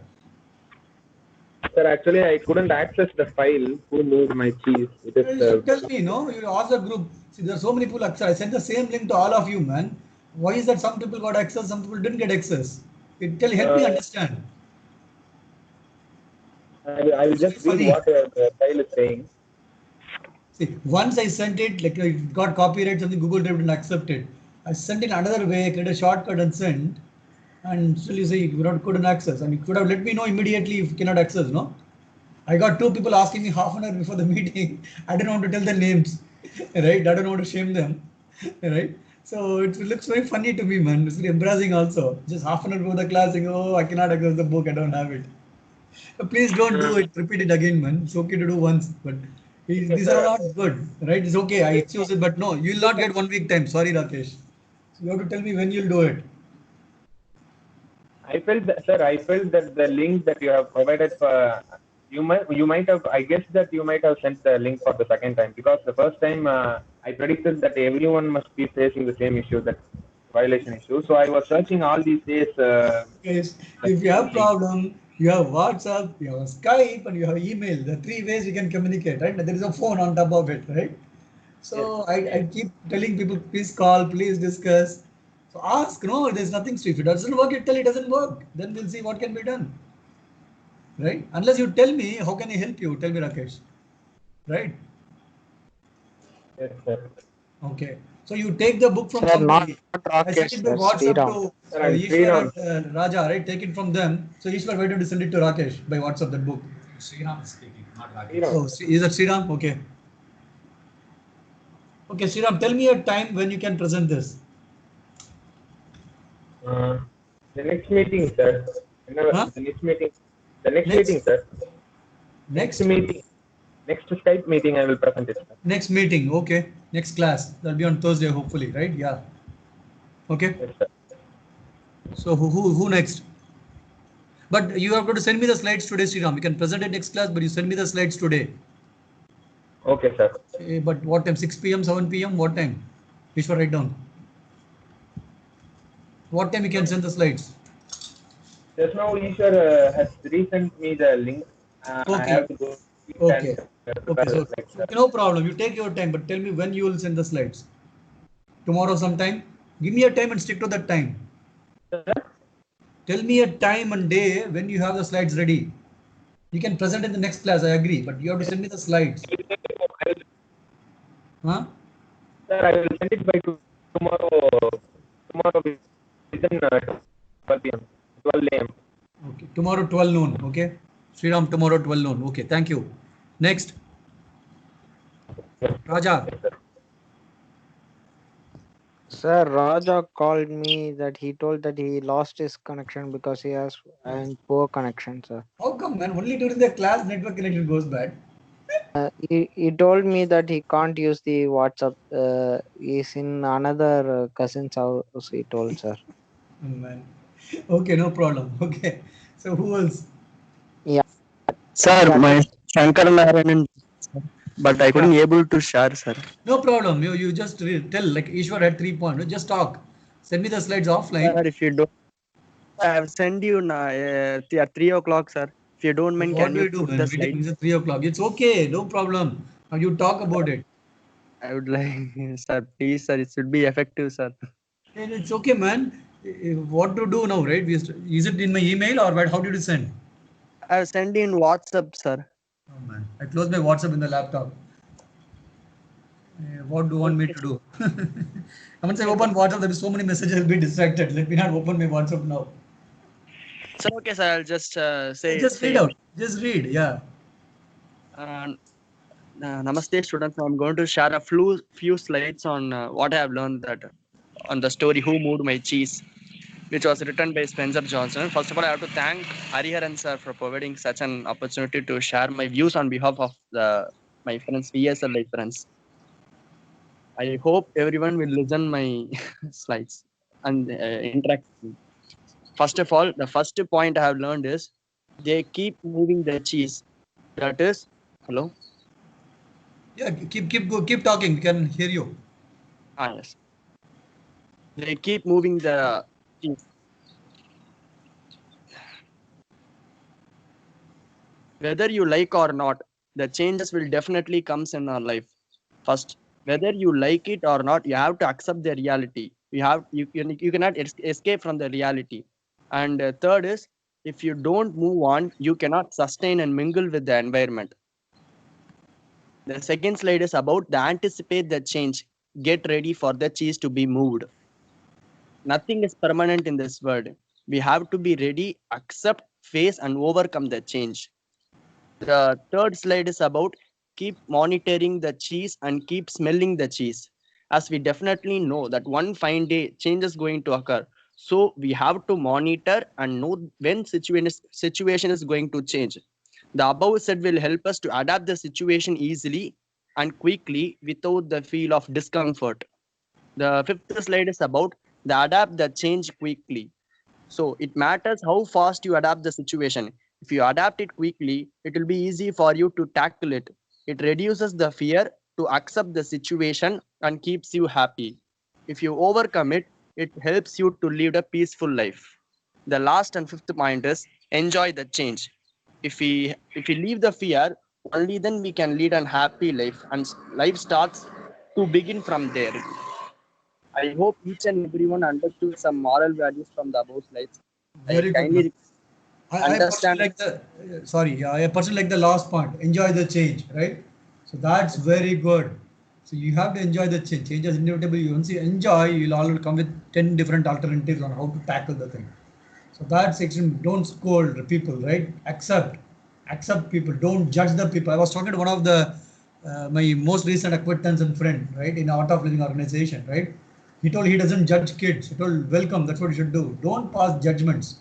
Sir, actually, I couldn't access the file. Who moved my cheese? It is, Tell me, no? You ask the group. See, there are so many people access. I sent the same link to all of you, man. Why is that some people got access, some people didn't get access? Help me understand. I will just read what the file is saying. See, once I sent it, like it got copyright, something Google Drive didn't accept it. I sent it another way, create a shortcut and sent, and still you say you couldn't access, and you could have let me know immediately if you cannot access, no? I got 2 people asking me half an hour before the meeting. I don't want to tell their names, right? I don't want to shame them, right? So it looks very funny to me, man. It's very embarrassing also. Just half an hour before the class, saying, "Oh, I cannot access the book. I don't have it." Please don't do it. Repeat it again, man. It's okay to do once, but these are not good, right? It's okay. I excuse it, but no, you will not get 1 week time. Sorry, Rakesh. So you have to tell me when you'll do it. I felt that, sir. I felt that the link that you have provided for you might have. I guess that you might have sent the link for the second time, because the first time I predicted that everyone must be facing the same issue, that violation issue. So I was searching all these days. Yes. If you have problem, you have WhatsApp, you have Skype, and you have email. The 3 ways you can communicate, right? There is a phone on top of it, right? So I keep telling people, please call, please discuss. So ask, no, there's nothing. If it doesn't work, you tell it doesn't work. Then we'll see what can be done. Right? Unless you tell me, how can I help you? Tell me, Rakesh. Right? Yes, sir. Okay. So you take the book from Sir, somebody. not I sent Rakesh, it by sir, WhatsApp Sriram. to Sir, I'm Ishwar Sriram. and Raja, right? Take it from them. So Ishwar, why don't you send it to Rakesh by WhatsApp, that book? Sriram is speaking, not Rakesh. Sriram. Oh, is that Sriram? Okay. Okay, Sriram, tell me a time when you can present this. The next meeting, sir. Huh? The next meeting. The next Next? meeting, sir. Next? meeting. Next Skype meeting, I will present it, sir. Next meeting. Okay. Next class. That'll be on Thursday, hopefully, right? Yeah. Okay. Yes, sir. So who next? But you have got to send me the slides today, Sriram. You can present it next class, but you send me the slides today. Okay, sir. But what time? 6 p.m., 7 p.m. What time? Ishwar, write down. What time you can send the slides? Just now, Ishwar has resent me the link. I Okay. have to go. Okay. And Okay. So sir. no problem. You take your time, but tell me when you will send the slides. Tomorrow sometime. Give me a time and stick to that time. Tell me a time and day when you have the slides ready. You can present in the next class, I agree, but you have to send me the slides. Huh? Sir, I will send it by tomorrow. Tomorrow within 12 p.m. 12 a.m. Okay. Tomorrow 12 noon. Okay. Sriram, tomorrow 12 noon. Okay. Thank you. Next. Raja. Yes, sir. Sir, Raja called me that he told that he lost his connection because he has poor connection, sir. How come, man? Only during the class network connection goes bad. He told me that he can't use the WhatsApp. He's in another cousin's house, he told, sir. Oh, man. Okay, no problem. Okay. So who else? Yeah. Sir, Yeah, my Shankar Narayanan, but I couldn't able to share, sir. No problem. You just tell, like Ishwar had 3 points. Just talk. Send me the slides offline. Sir, if you don't, I have sent you at 3 o'clock, sir. If you don't mind, What can do you you do, put man? the Meeting slide? is at 3 o'clock. It's okay. No problem. Now you talk about it. I would like, sir, please, sir, it should be effective, sir. And it's okay, man. What to do now, right? Is it in my email or what? How did you send? I have sent in WhatsApp, sir. Oh man, I closed my WhatsApp in the laptop. What do you want me Okay, to do? Once I open WhatsApp, there will be so many messages. I'll be distracted. Let me not open my WhatsApp now. so okay, sir. I'll just Just read say. out. Just read. Yeah. Uh, Namaste, students. I'm going to share a few slides on what I have learned that on the story "Who Moved My Cheese," which was written by Spencer Johnson. First of all, I have to thank Hariharan sir for providing such an opportunity to share my views on behalf of my friends, VSLI friends. I hope everyone will listen my slides and interact with me. First of all, the first point I have learned is they keep moving the cheese. That is, hello. Yeah. Keep talking. We can hear you. Yes. They keep moving the cheese. Whether you like or not, the changes will definitely comes in our life. First, whether you like it or not, you have to accept the reality. You cannot escape from the reality. And third is, if you don't move on, you cannot sustain and mingle with the environment. The second slide is about the anticipate the change. Get ready for the cheese to be moved. Nothing is permanent in this world. We have to be ready, accept, face, and overcome the change. The third slide is about keep monitoring the cheese and keep smelling the cheese. As we definitely know that one fine day change is going to occur. So we have to monitor and know when situation is going to change. The above said will help us to adapt the situation easily and quickly without the feel of discomfort. The fifth slide is about the adapt the change quickly. So it matters how fast you adapt the situation. If you adapt it quickly, it will be easy for you to tackle it. It reduces the fear to accept the situation and keeps you happy. If you overcome it, it helps you to live a peaceful life. The last and fifth point is enjoy the change. If we leave the fear, only then we can lead an happy life and life starts to begin from there. I hope each and everyone understood some moral values from the above slides. I Very good, man. kindly I personally understand. like the sorry. I personally like the last point. Enjoy the change, right? So that's very good. So you have to enjoy the change. Change is inevitable. You once you enjoy, you'll always come with 10 different alternatives on how to tackle the thing. So that's extreme. Don't scold the people, right? Accept people. Don't judge the people. I was talking to one of the my most recent acquaintance and friend, right, in Art of Living organization, right? He told he doesn't judge kids. He told welcome. That's what you should do. Don't pass judgments.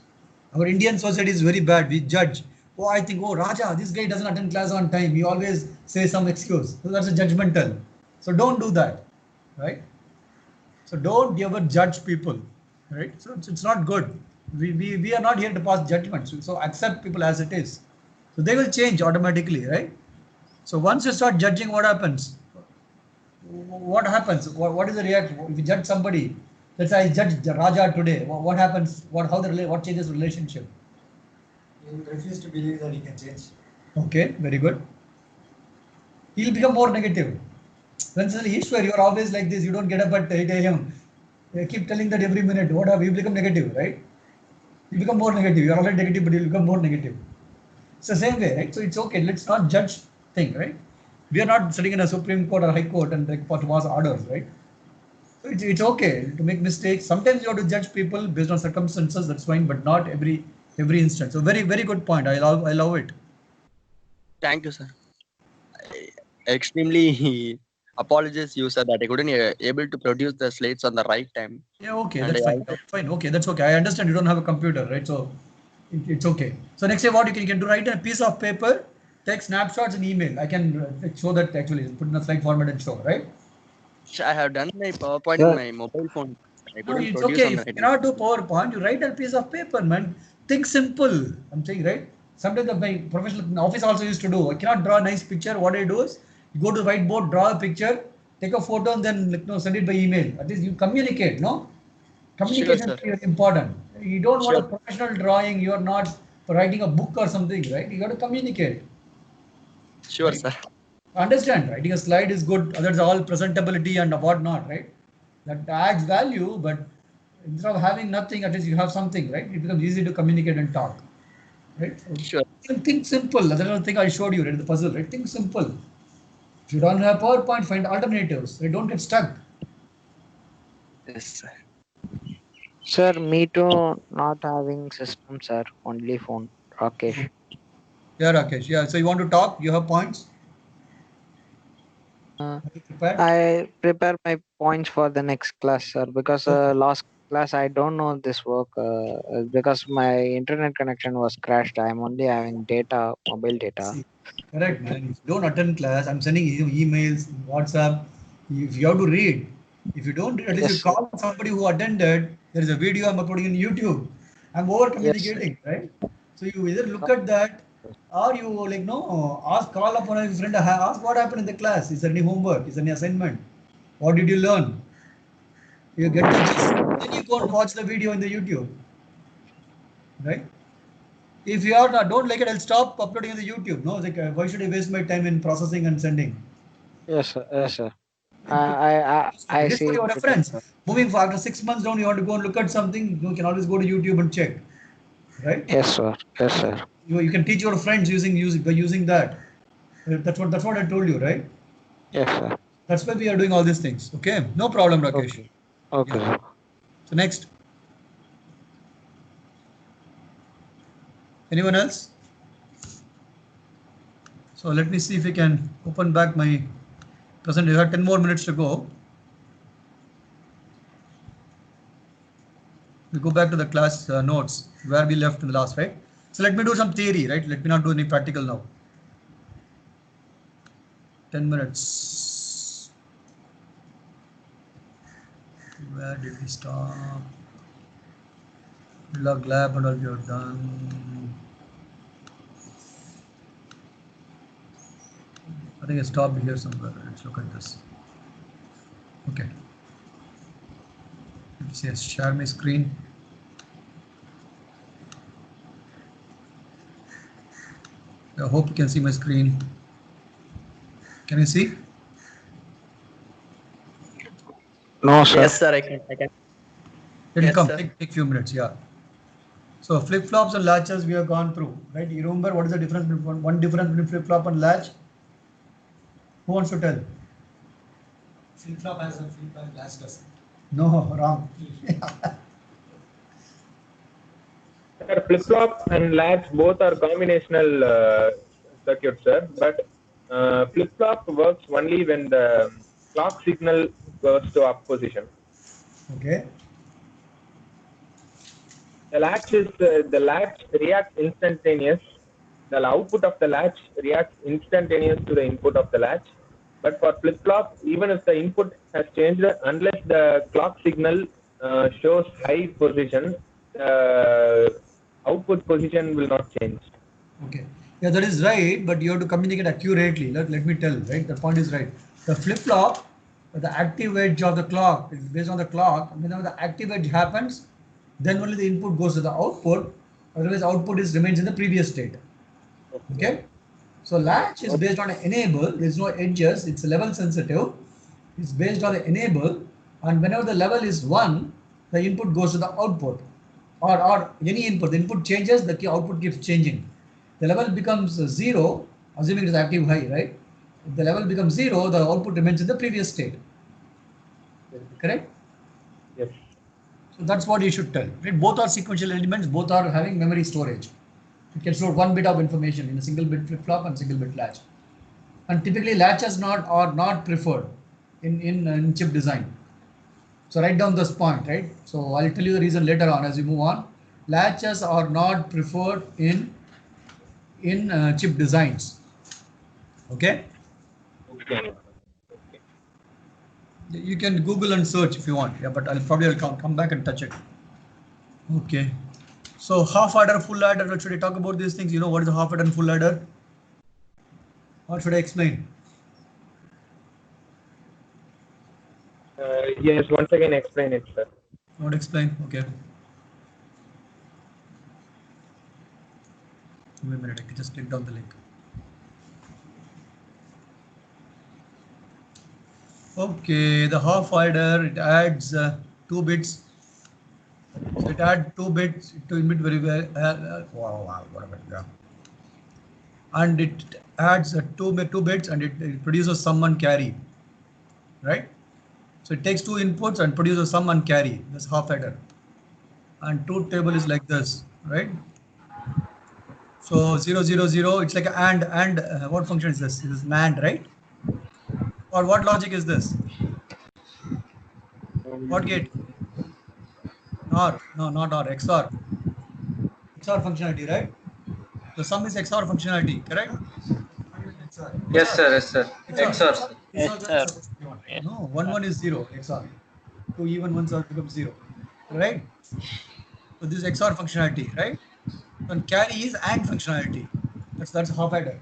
Our Indian society is very bad. We judge. Oh, I think, oh, Raja, this guy doesn't attend class on time. He always says some excuse. So that's a judgmental. So don't do that, right? So don't ever judge people, right? So it's not good. We are not here to pass judgments. So accept people as it is. So they will change automatically, right? So once you start judging, what happens? What happens? What is the reaction? If you judge somebody, let's say I judge Raja today, what happens? What changes relationship? He will refuse to believe that he can change. Okay, very good. He'll become more negative. When suddenly Ishwar, you're always like this, you don't get up at 8 a.m. You keep telling that every minute. What have you become negative, right? You become more negative. You're already negative, but you'll become more negative. It's the same way, right? So it's okay. Let's not judge thing, right? We are not sitting in a Supreme Court or High Court and like to pass orders, right? So it's okay to make mistakes. Sometimes you have to judge people based on circumstances. That's fine, but not every instance. So very good point. I love it. Thank you, sir. I extremely apologize you, sir, that I couldn't able to produce the slides on the right time. Yeah, okay, And that's I fine. also- Fine, okay, that's okay. I understand you don't have a computer, right? So it's okay. So next day, what you can do, write a piece of paper, take snapshots and email. I can show that actually, put in a slide format and show, right? I have done my PowerPoint in Sir, my mobile phone. I No, couldn't it's produce okay. on If the you cannot do PowerPoint, you write a piece of paper, man. Think simple. I'm saying, right? Sometimes my professional office also used to do. I cannot draw a nice picture. What I do is, you go to the whiteboard, draw a picture, take a photo, and then send it by email. At least you communicate, no? Sure, Communication sir. is very important. You don't want a Sure. professional drawing. You are not writing a book or something, right? You got to communicate, Sure, right? sir. Understand? Writing a slide is good. Others all presentability and whatnot, right? That adds value, but Instead of having nothing, at least you have something, right? It becomes easy to communicate and talk, right? So Sure. think simple. That's another thing I showed you, right? The puzzle, right? Think simple. If you don't have PowerPoint, find alternatives. Right? Don't get stuck. Yes, sir. Sir, me too, not having system, sir. Only phone. Rakesh. Yeah, Rakesh. Yeah. So you want to talk? You have points? Uh, Are you prepared? I prepare my points for the next class, sir, because Okay. last class I don't know this work because my internet connection was crashed. I'm only having data, mobile data. See, correct, man. If you don't attend class, I'm sending you emails, WhatsApp. If you have to read, if you don't read, at least Yes, you sir. call somebody who attended. There is a video I'm uploading in YouTube. I'm over Yes, sir. communicating, right? So you either look at that or you like no ask call up on a friend, ask what happened in the class. Is there any homework? Is there any assignment? What did you learn? You get the gist. Then you go and watch the video in the YouTube, right? If you are not, don't like it, I'll stop uploading on the YouTube. No, like why should I waste my time in processing and sending? Yes, sir. Yes, sir. It- I Just for see your it better, reference. sir. Moving for after 6 months down, you want to go and look at something, you can always go to YouTube and check, right? Yes, sir. Yes, sir. You can teach your friends by using that. That's what I told you, right? Yes, sir. That's why we are doing all these things. Okay, no problem, Rakesh. Okay. Okay, Yeah. sir. So next, anyone else? So let me see if we can open back my present. You have 10 more minutes to go. We go back to the class notes where we left in the last, right? So let me do some theory, right? Let me not do any practical now. 10 minutes. Where did we stop? Log lab and all you're done. I think I stopped here somewhere. Let's look at this. Okay. It says share my screen. I hope you can see my screen. Can you see? No, sir. Yes, sir. I can. It'll Yes, come. sir. Take few minutes. Yeah. So flip flops and latches we have gone through, right? You remember what is the difference between one difference between flip flop and latch? Who wants to tell? Flip flop has a flip and latch doesn't. No, wrong. Sir, flip-flop and latch both are combinational circuits, sir. But flip-flop works only when the clock signal goes to up position. Okay. The latch reacts instantaneous. The output of the latch reacts instantaneous to the input of the latch. But for flip-flop, even if the input has changed, unless the clock signal shows high position, output position will not change. Okay. Yeah, that is right, but you have to communicate accurately. Let me tell, right? The point is right. The flip-flop, the active edge of the clock is based on the clock. Whenever the active edge happens, then only the input goes to the output. Otherwise, output remains in the previous state. Okay. So latch is based on an enable. There's no edges. It's level sensitive. It's based on the enable, and whenever the level is 1, the input goes to the output, or any input. The input changes, the output keeps changing. The level becomes 0, assuming it is active high, right? If the level becomes 0, the output remains in the previous state. Correct? Yes. So that's what you should tell. Right? Both are sequential elements. Both are having memory storage. It can store 1 bit of information in a single bit flip flop and single bit latch. And typically latches are not preferred in chip design. So write down this point, right? So I'll tell you the reason later on as we move on. Latches are not preferred in chip designs. Okay. Okay. You can Google and search if you want. Yeah, but I'll come back and touch it. Okay. So half adder, full adder. Should I talk about these things? You know what is a half adder and full adder? Or should I explain? Yes, once again explain it, sir. Not explain. Okay. Give me a minute. I can just click down the link. Okay, the half adder, it adds 2 bits So it add 2 bits to emit very well. Whatever. Yeah. And it adds 2 bits and it produces sum and carry. Right? So it takes 2 inputs and produces sum and carry. That's half adder. And truth table is like this, right? So 0, 0, 0. It's like an and what function is this? This is an and, right? Or what logic is this? What gate? OR. No, not OR. XOR. XOR functionality, right? The sum is XOR functionality, correct? Yes, sir. Yes, sir. XOR. Sir. Yes, sir. No, 1 is 0. XOR. 2 even ones become 0, right? So this is XOR functionality, right? And carry is AND functionality. That's half adder.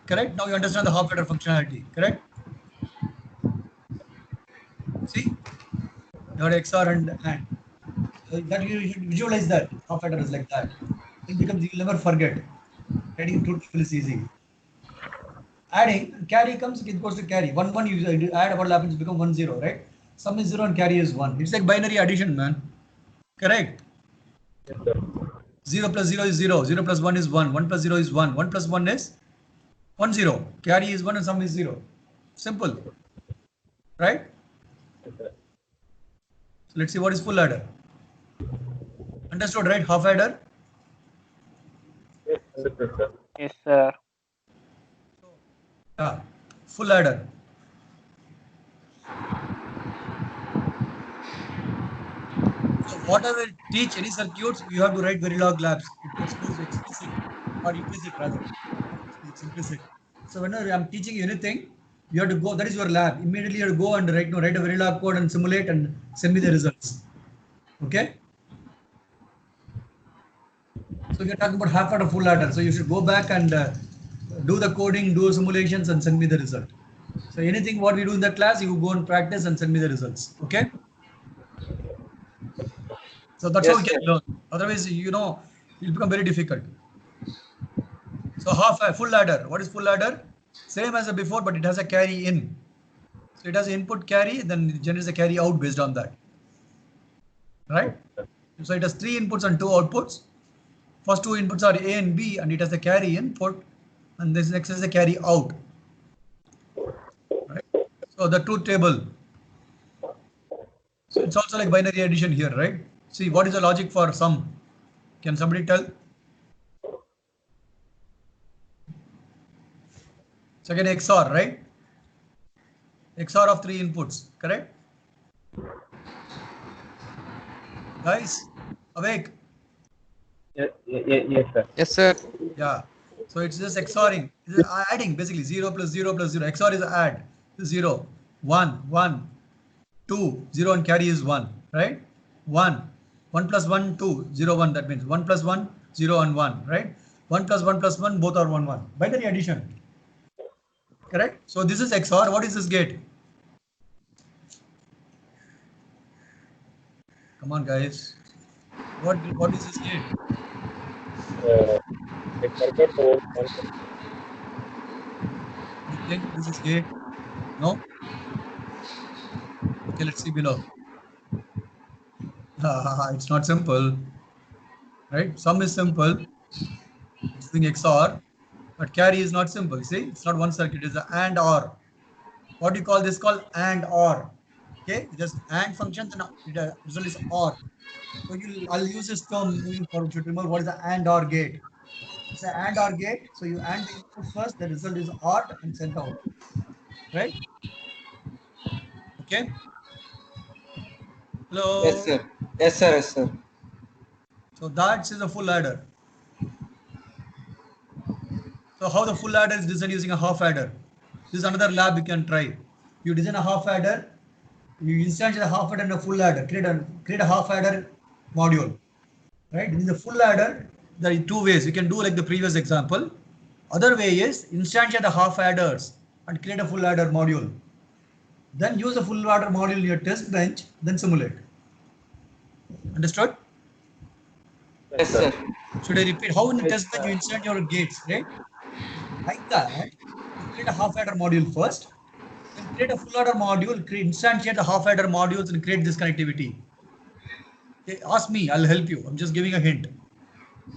Correct? Now you understand the half adder functionality, correct? See? You got XOR and AND. That you should visualize that. Half adder is like that. It becomes, you'll never forget. Adding truth table is easy. Adding, carry comes, it goes to carry. 1, 1, you add, what happens, become 1, 0, right? Sum is 0 and carry is 1. It's like binary addition, man. Correct? Yes, sir. 0 plus 0 is 0. 0 plus 1 is 1. 1 plus 0 is 1. 1 plus 1 is 1, 0. Carry is 1 and sum is 0. Simple. Right? Yes, sir. So let's see what is full adder. Understood, right? Half adder? Yes, understood, sir. Yes, sir. Yeah. Full adder. So whatever teach any circuits, you have to write Verilog labs. It goes explicit or implicit rather. It's implicit. So whenever I'm teaching you anything, you have to go, that is your lab. Immediately you have to go and write a Verilog code and simulate and send me the results. Okay? So we are talking about half adder, full adder. So you should go back and do the coding, do simulations and send me the result. So anything what we do in the class, you go and practice and send me the results. Okay? So that's how we can learn. Otherwise, it'll become very difficult. So full adder. What is full adder? Same as before, but it has a carry in. So it has input carry, then it generates a carry out based on that. Right? So it has 3 inputs and 2 outputs. First 2 inputs are A and B, and it has the carry input, and this next is the carry out. Right? So the truth table. So it's also like binary addition here, right? See, what is the logic for sum? Can somebody tell? So again XOR, right? XOR of 3 inputs, correct? Guys, awake? Yes, sir. Yes, sir. Yeah. So it's just XORing. It's adding basically 0 plus 0 plus 0. XOR is add. 0, 1, 1, 2, 0 and carry is 1, right? 1. 1 plus 1, 2, 0, 1. That means 1 plus 1, 0 and 1, right? 1 plus 1 plus 1, both are 1, 1. Binary addition. Correct? So this is XOR. What is this gate? Come on, guys. What is this gate? It's circuit towards one. You think this is gate? No? Okay, let's see below. It's not simple. Right? Sum is simple. It's doing XOR. But carry is not simple. See, it's not one circuit, it's an AND OR. What do you call this? Called AND OR. Okay, just AND function, then the result is OR. So I'll use this term moving forward to remember what is the AND OR gate. It's an AND OR gate. So you AND the input first, the result is OR and sent out. Right? Okay. Hello. Yes, sir. Yes, sir. Yes, sir. So that is a full adder. So how the full adder is designed using a half adder. This is another lab you can try. You design a half adder, you instantiate a half adder and a full adder, create a half adder module. Right? In the full adder, there are 2 ways. You can do like the previous example. Other way is instantiate the half adders and create a full adder module. Then use the full adder module in your test bench, then simulate. Understood? Yes, sir. Should I repeat? How in the test bench you insert your gates, right? Like that, you create a half adder module first, then create a full adder module, instantiate the half adder modules and create this connectivity. Okay, ask me, I'll help you. I'm just giving a hint,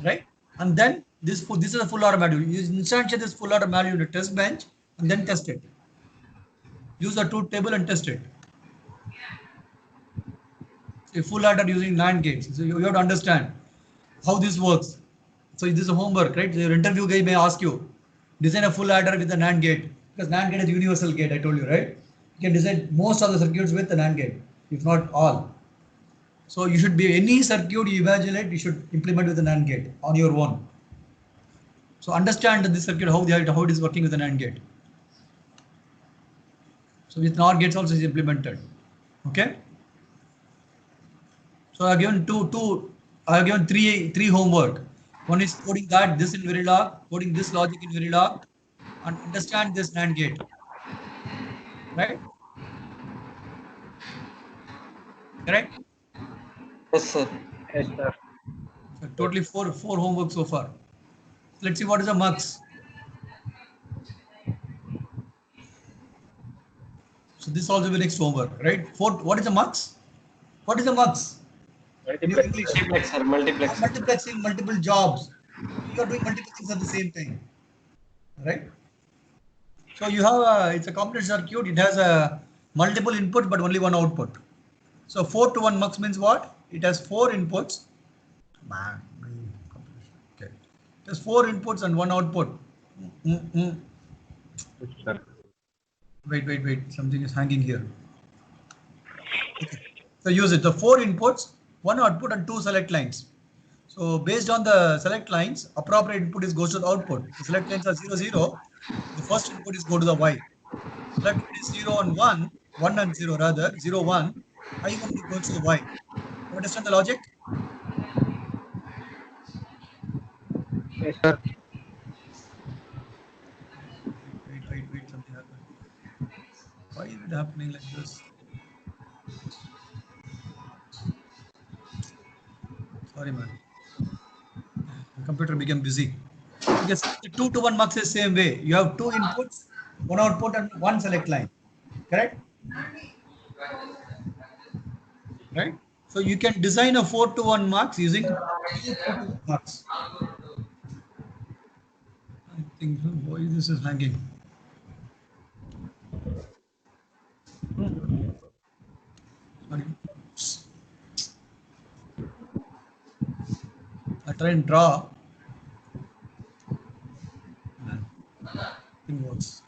right? And then this is a full order module. You instantiate this full order module in a test bench and then test it. Use the truth table and test it. A full order using NAND gates. So you have to understand how this works. So this is homework, right? Your interview guy may ask you, design a full adder with a NAND gate, because NAND gate is universal gate, I told you, right? You can design most of the circuits with the NAND gate, if not all. So you should be, any circuit you evaluate, you should implement with the NAND gate on your own. So understand this circuit, how it is working with the NAND gate. So with NOR gates also is implemented. Okay. So I have given I have given three homework. One is coding this in Verilog, coding this logic in Verilog, and understand this NAND gate. Right? Correct? Yes, sir. Yes, sir. So totally four homework so far. Let's see what is the mux. So this also will next homework, right? What is the mux? What is the mux? In your English. Multiplexer. Multiplexing multiple jobs. You are doing multiple things at the same time, right? So you have it's a complex circuit. It has a multiple input but only one output. So 4-to-1 mux means what? It has 4 inputs. Okay. It has 4 inputs and 1 output. Wait. Something is hanging here. Okay. So use it. The 4 inputs, 1 output and 2 select lines. So based on the select lines, appropriate input goes to the output. The select lines are 0, 0. The first input is go to the Y. Select is 0 and 1, 1 and 0 rather, 0, 1. I1 goes to the Y. You understand the logic? Yes, sir. Wait, something happened. Why is it happening like this? Sorry, man. The computer became busy. Yes, the 2-to-1 mux is same way. You have 2 inputs, 1 output and 1 select line. Correct? Right? So you can design a 4-to-1 mux using 2-to-1 mux. I think why this is hanging. Sorry. I try and draw. Nothing works.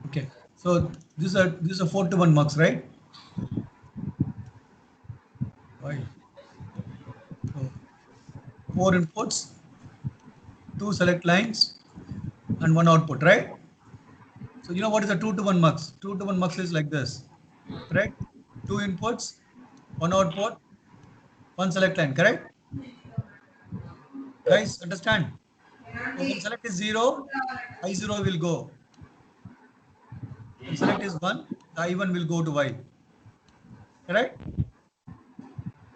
Okay, so this is a 4-to-1 mux, right? Why? So 4 inputs, 2 select lines, and 1 output, right? So you know what is a 2-to-1 mux? 2-to-1 mux is like this, correct? 2 inputs, 1 output, 1 select line, correct? Guys, understand? So when select is 0, I0 will go. When select is 1, the I1 will go to Y. Correct?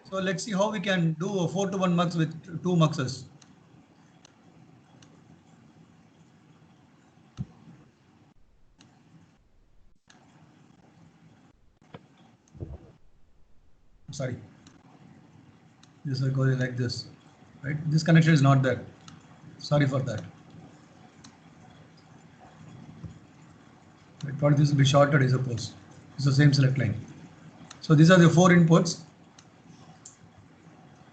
So let's see how we can do a 4-to-1 mux with 2 muxes. Sorry. This will go like this. Right? This connection is not there. Sorry for that. Right, probably this will be shorted, I suppose. It's the same select line. So these are the 4 inputs.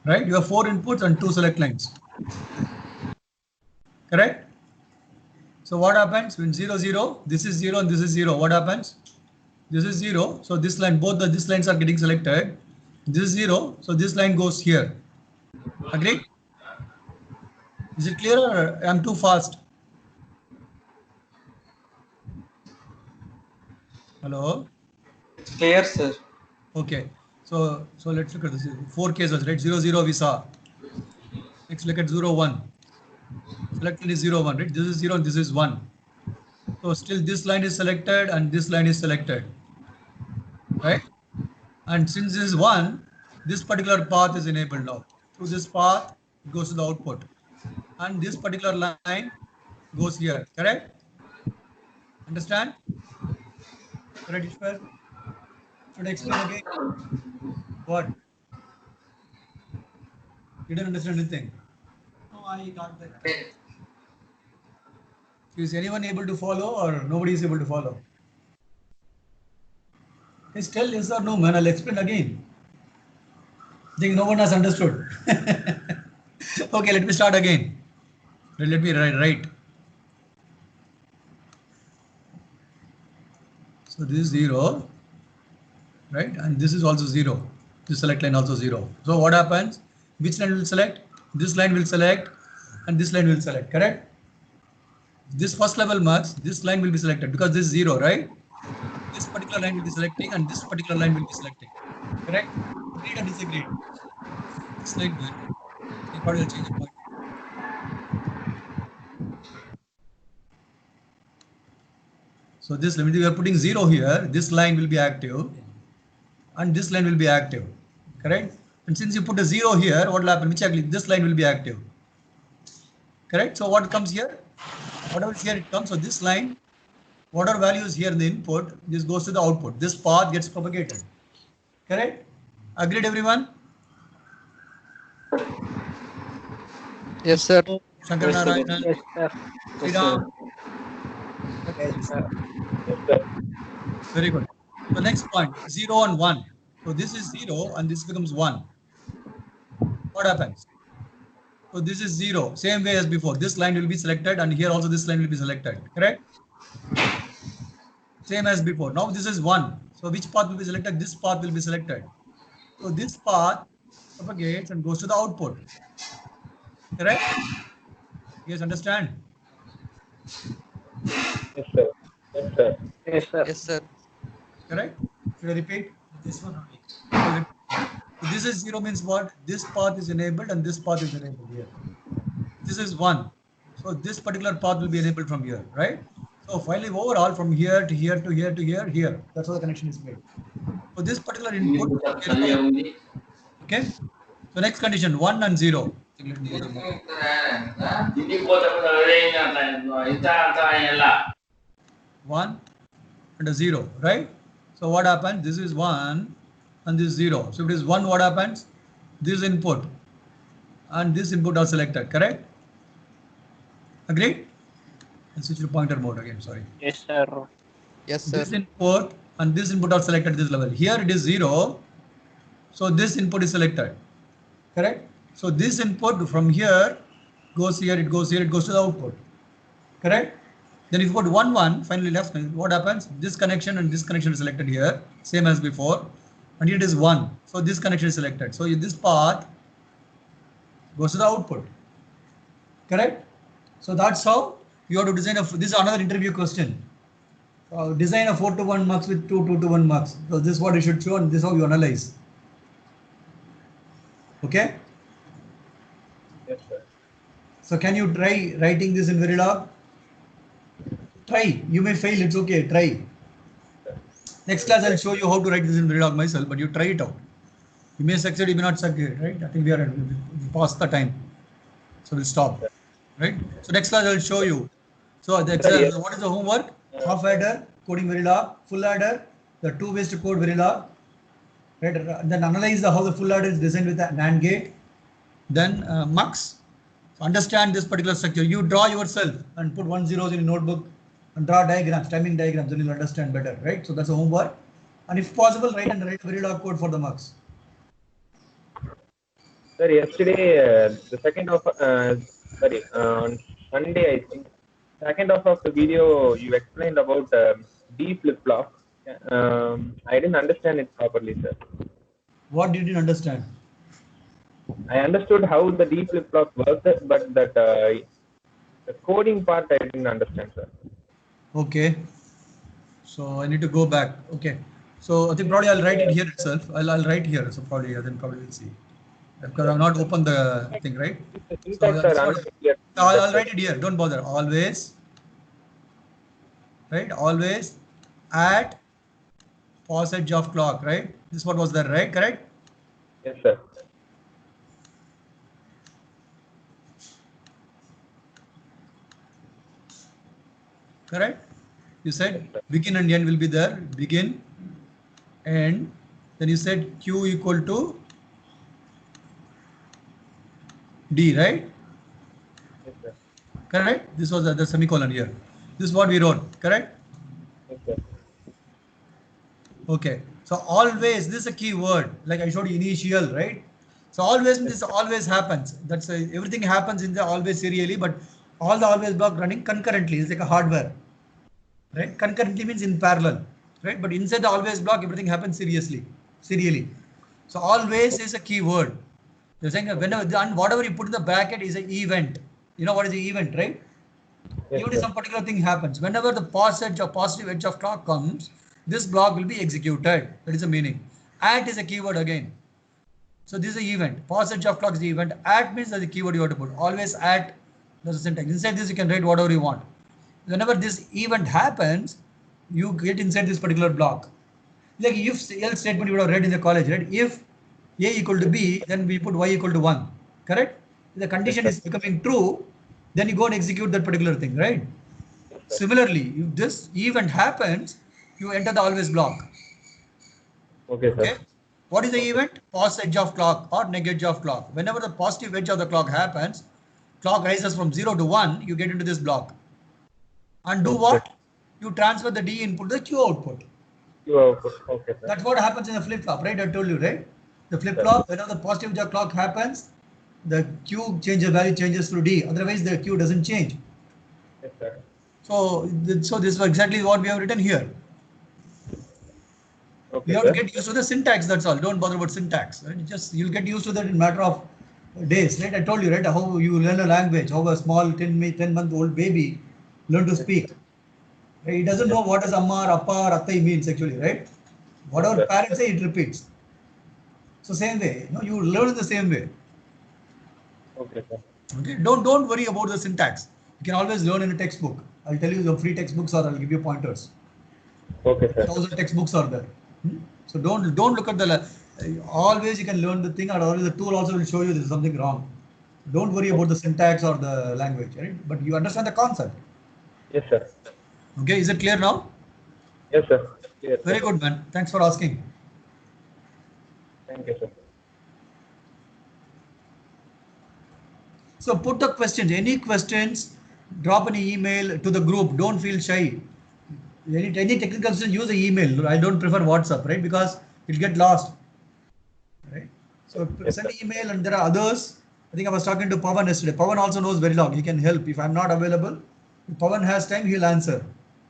Right? You have 4 inputs and 2 select lines. Correct? So what happens when 0, 0, this is 0 and this is 0? What happens? This is 0. So this line, these lines are getting selected. This is 0. So this line goes here. Agree? Is it clear or I'm too fast? Hello? It's clear, sir. Okay. So let's look at this. 4 cases, right? 0, 0 we saw. Next look at 0, 1. Selected is 0, 1, right? This is 0 and this is 1. So still this line is selected and this line is selected. Right? And since this is 1, this particular path is enabled now. Through this path, it goes to the output. And this particular line goes here. Correct? Understand? Correct, Ishwar? Should I explain again? What? You didn't understand anything. No, I got that. Is anyone able to follow or nobody is able to follow? Just tell yes or no, man. I'll explain again. Think no one has understood. Okay, let me start again. Let me write. So this is 0, right? And this is also 0. This select line also 0. So what happens? Which line will select? This line will select and this line will select, correct? This first level marks, this line will be selected because this is 0, right? This particular line will be selecting and this particular line will be selecting, correct? Agreed or disagreed? It's like that. You probably will change the point. So this limit, we are putting 0 here, this line will be active and this line will be active, correct? And since you put a 0 here, what will happen? Which actually this line will be active, correct? So what comes here? Whatever is here it comes. So this line, whatever value is here in the input, this goes to the output. This path gets propagated, correct? Agreed, everyone? Yes, sir. Shankar Narayanan. Yes, sir. Sri Ram. Yes, sir. Very good. So next point, 0 and 1. So this is 0 and this becomes 1. What happens? So this is 0, same way as before. This line will be selected and here also this line will be selected, correct? Same as before. Now this is 1. So which path will be selected? This path will be selected. So this path propagates and goes to the output, correct? You guys understand? Yes, sir. Yes, sir. Yes, sir. Yes, sir. Correct? Should I repeat? This one only. So this is 0 means what? This path is enabled and this path is enabled here. This is 1. So this particular path will be enabled from here, right? So finally overall from here to here to here to here, here. That's how the connection is made. So this particular input. Okay. So next condition 1 and 0. Let me go to one and a 0, right? So what happens? This is 1 and this is 0. So if it is 1, what happens? This input and this input are selected, correct? Agreed? Let's switch to pointer mode again, sorry. Yes, sir. Yes, sir. This input and this input are selected at this level. Here it is 0. So this input is selected, correct? So this input from here goes here, it goes here, it goes to the output, correct? Then if you put 1, 1, finally left, what happens? This connection and this connection is selected here, same as before. And here it is 1. So this connection is selected. So this path goes to the output, correct? So that's how you have to design this is another interview question. Design a 4 to 1 marks with 2 2 to 1 marks. So this is what you should show and this is how you analyze. Okay? Yes, sir. So can you try writing this in Verilog? Try. You may fail, it's okay. Try. Next class I'll show you how to write this in Verilog myself, but you try it out. You may succeed, you may not succeed, right? I think we past the time. So we'll stop. Right? So next class I'll show you. So the exercise, what is the homework? Half adder, coding Verilog, full adder, the 2 ways to code Verilog. Right? Then analyze how the full adder is designed with the NAND gate. Then mux. So understand this particular structure. You draw yourself and put 1 zeros in your notebook and draw diagrams, timing diagrams, then you'll understand better, right? So that's a homework. And if possible, write Verilog code for the mux. Sir, yesterday, the second of, on Sunday, I think, second half of the video, you explained about D flip-flop. I didn't understand it properly, sir. What did you understand? I understood how the D flip-flop works, but that the coding part I didn't understand, sir. Okay. So I need to go back. Okay. So I think probably I'll write it here itself. I'll write here. So probably then probably we'll see. Because I've not opened the thing, right? So I'll write it here. Don't bother. Always, right? Always at pause edge of clock, right? This is what was there, right? Correct? Yes, sir. Correct? You said begin and end will be there. Begin and then you said Q equal to D, right? Yes, sir. Correct? This was the semicolon here. This is what we wrote, correct? Yes, sir. Okay. So always, this is a key word, like I showed you initial, right? So always, this always happens. That's everything happens in the always serially, but all the always block running concurrently. It's like a hardware, right? Concurrently means in parallel, right? But inside the always block, everything happens serially. So always is a key word. You're saying that whenever and whatever you put in the bracket is an event. You know what is the event, right? Yes, Even if some particular thing happens, whenever the positive edge of clock comes, this block will be executed. That is the meaning. At is a keyword again. So this is the event. Positive edge of clock is the event. At means that's the keyword you have to put. Always at. That's the syntax. Inside this you can write whatever you want. Whenever this event happens, you get inside this particular block. Like if else statement you would have read in the college, right? If A equal to B, then we put Y equal to 1. Correct? If the condition is becoming true, then you go and execute that particular thing, right? Similarly, if this event happens, you enter the always block. Okay, sir. Okay. What is the event? Positive edge of clock or negative edge of clock. Whenever the positive edge of the clock happens, clock rises from 0 to 1, you get into this block. And do what? You transfer the D input to the Q output. Okay, sir. That's what happens in the flip-flop, right? I told you, right? The flip-flop, whenever the positive edge of clock happens, the Q changes, value changes to D. Otherwise, the Q doesn't change. Yes, sir. So this is exactly what we have written here. Okay, You have sir. to get used to the syntax, that's all. Don't bother about syntax. Right? You'll get used to that in a matter of days, right? I told you, right? How you learn a language, how a small 10-month-old baby learn to speak. Right? He doesn't know what does amma, appa, or attai means actually, right? Whatever Yes, parents say, it repeats. So same way, you learn the same way. Okay, sir. Okay, don't worry about the syntax. You can always learn in a textbook. I'll tell you the free textbooks or I'll give you pointers. Okay, sir. 1,000 textbooks are there. So don't look at the always you can learn the thing, or always the tool also will show you there's something wrong. Don't worry about the syntax or the language, right? But you understand the concept. Yes, sir. Okay, is it clear now? Yes, sir. Yes, Very sir. good, man. Thanks for asking. Thank you, sir. So put the questions. Any questions, drop an email to the group. Don't feel shy. Any technical question, use the email. I don't prefer WhatsApp, right? Because it'll get lost. Right? So Yes, send sir. an email, and there are others. I think I was talking to Pawan yesterday. Pawan also knows very long. He can help. If I'm not available, if Pawan has time, he'll answer.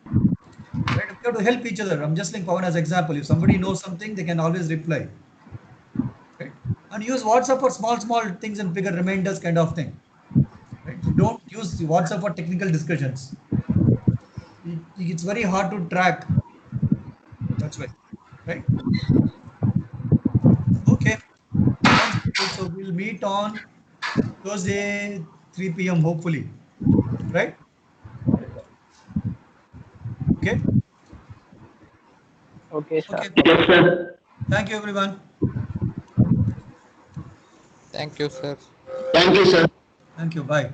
Right? We have to help each other. I'm just like Pawan as example. If somebody knows something, they can always reply. Right? And use WhatsApp for small things and bigger reminders kind of thing. Right? So don't use WhatsApp for technical discussions. It's very hard to track. That's why. Right? Okay. Sounds good. So we'll meet on Thursday, 3 p.m. hopefully. Right? Okay. Okay, sir. Okay. Thank you, everyone. Thank you, sir. Thank you. Bye.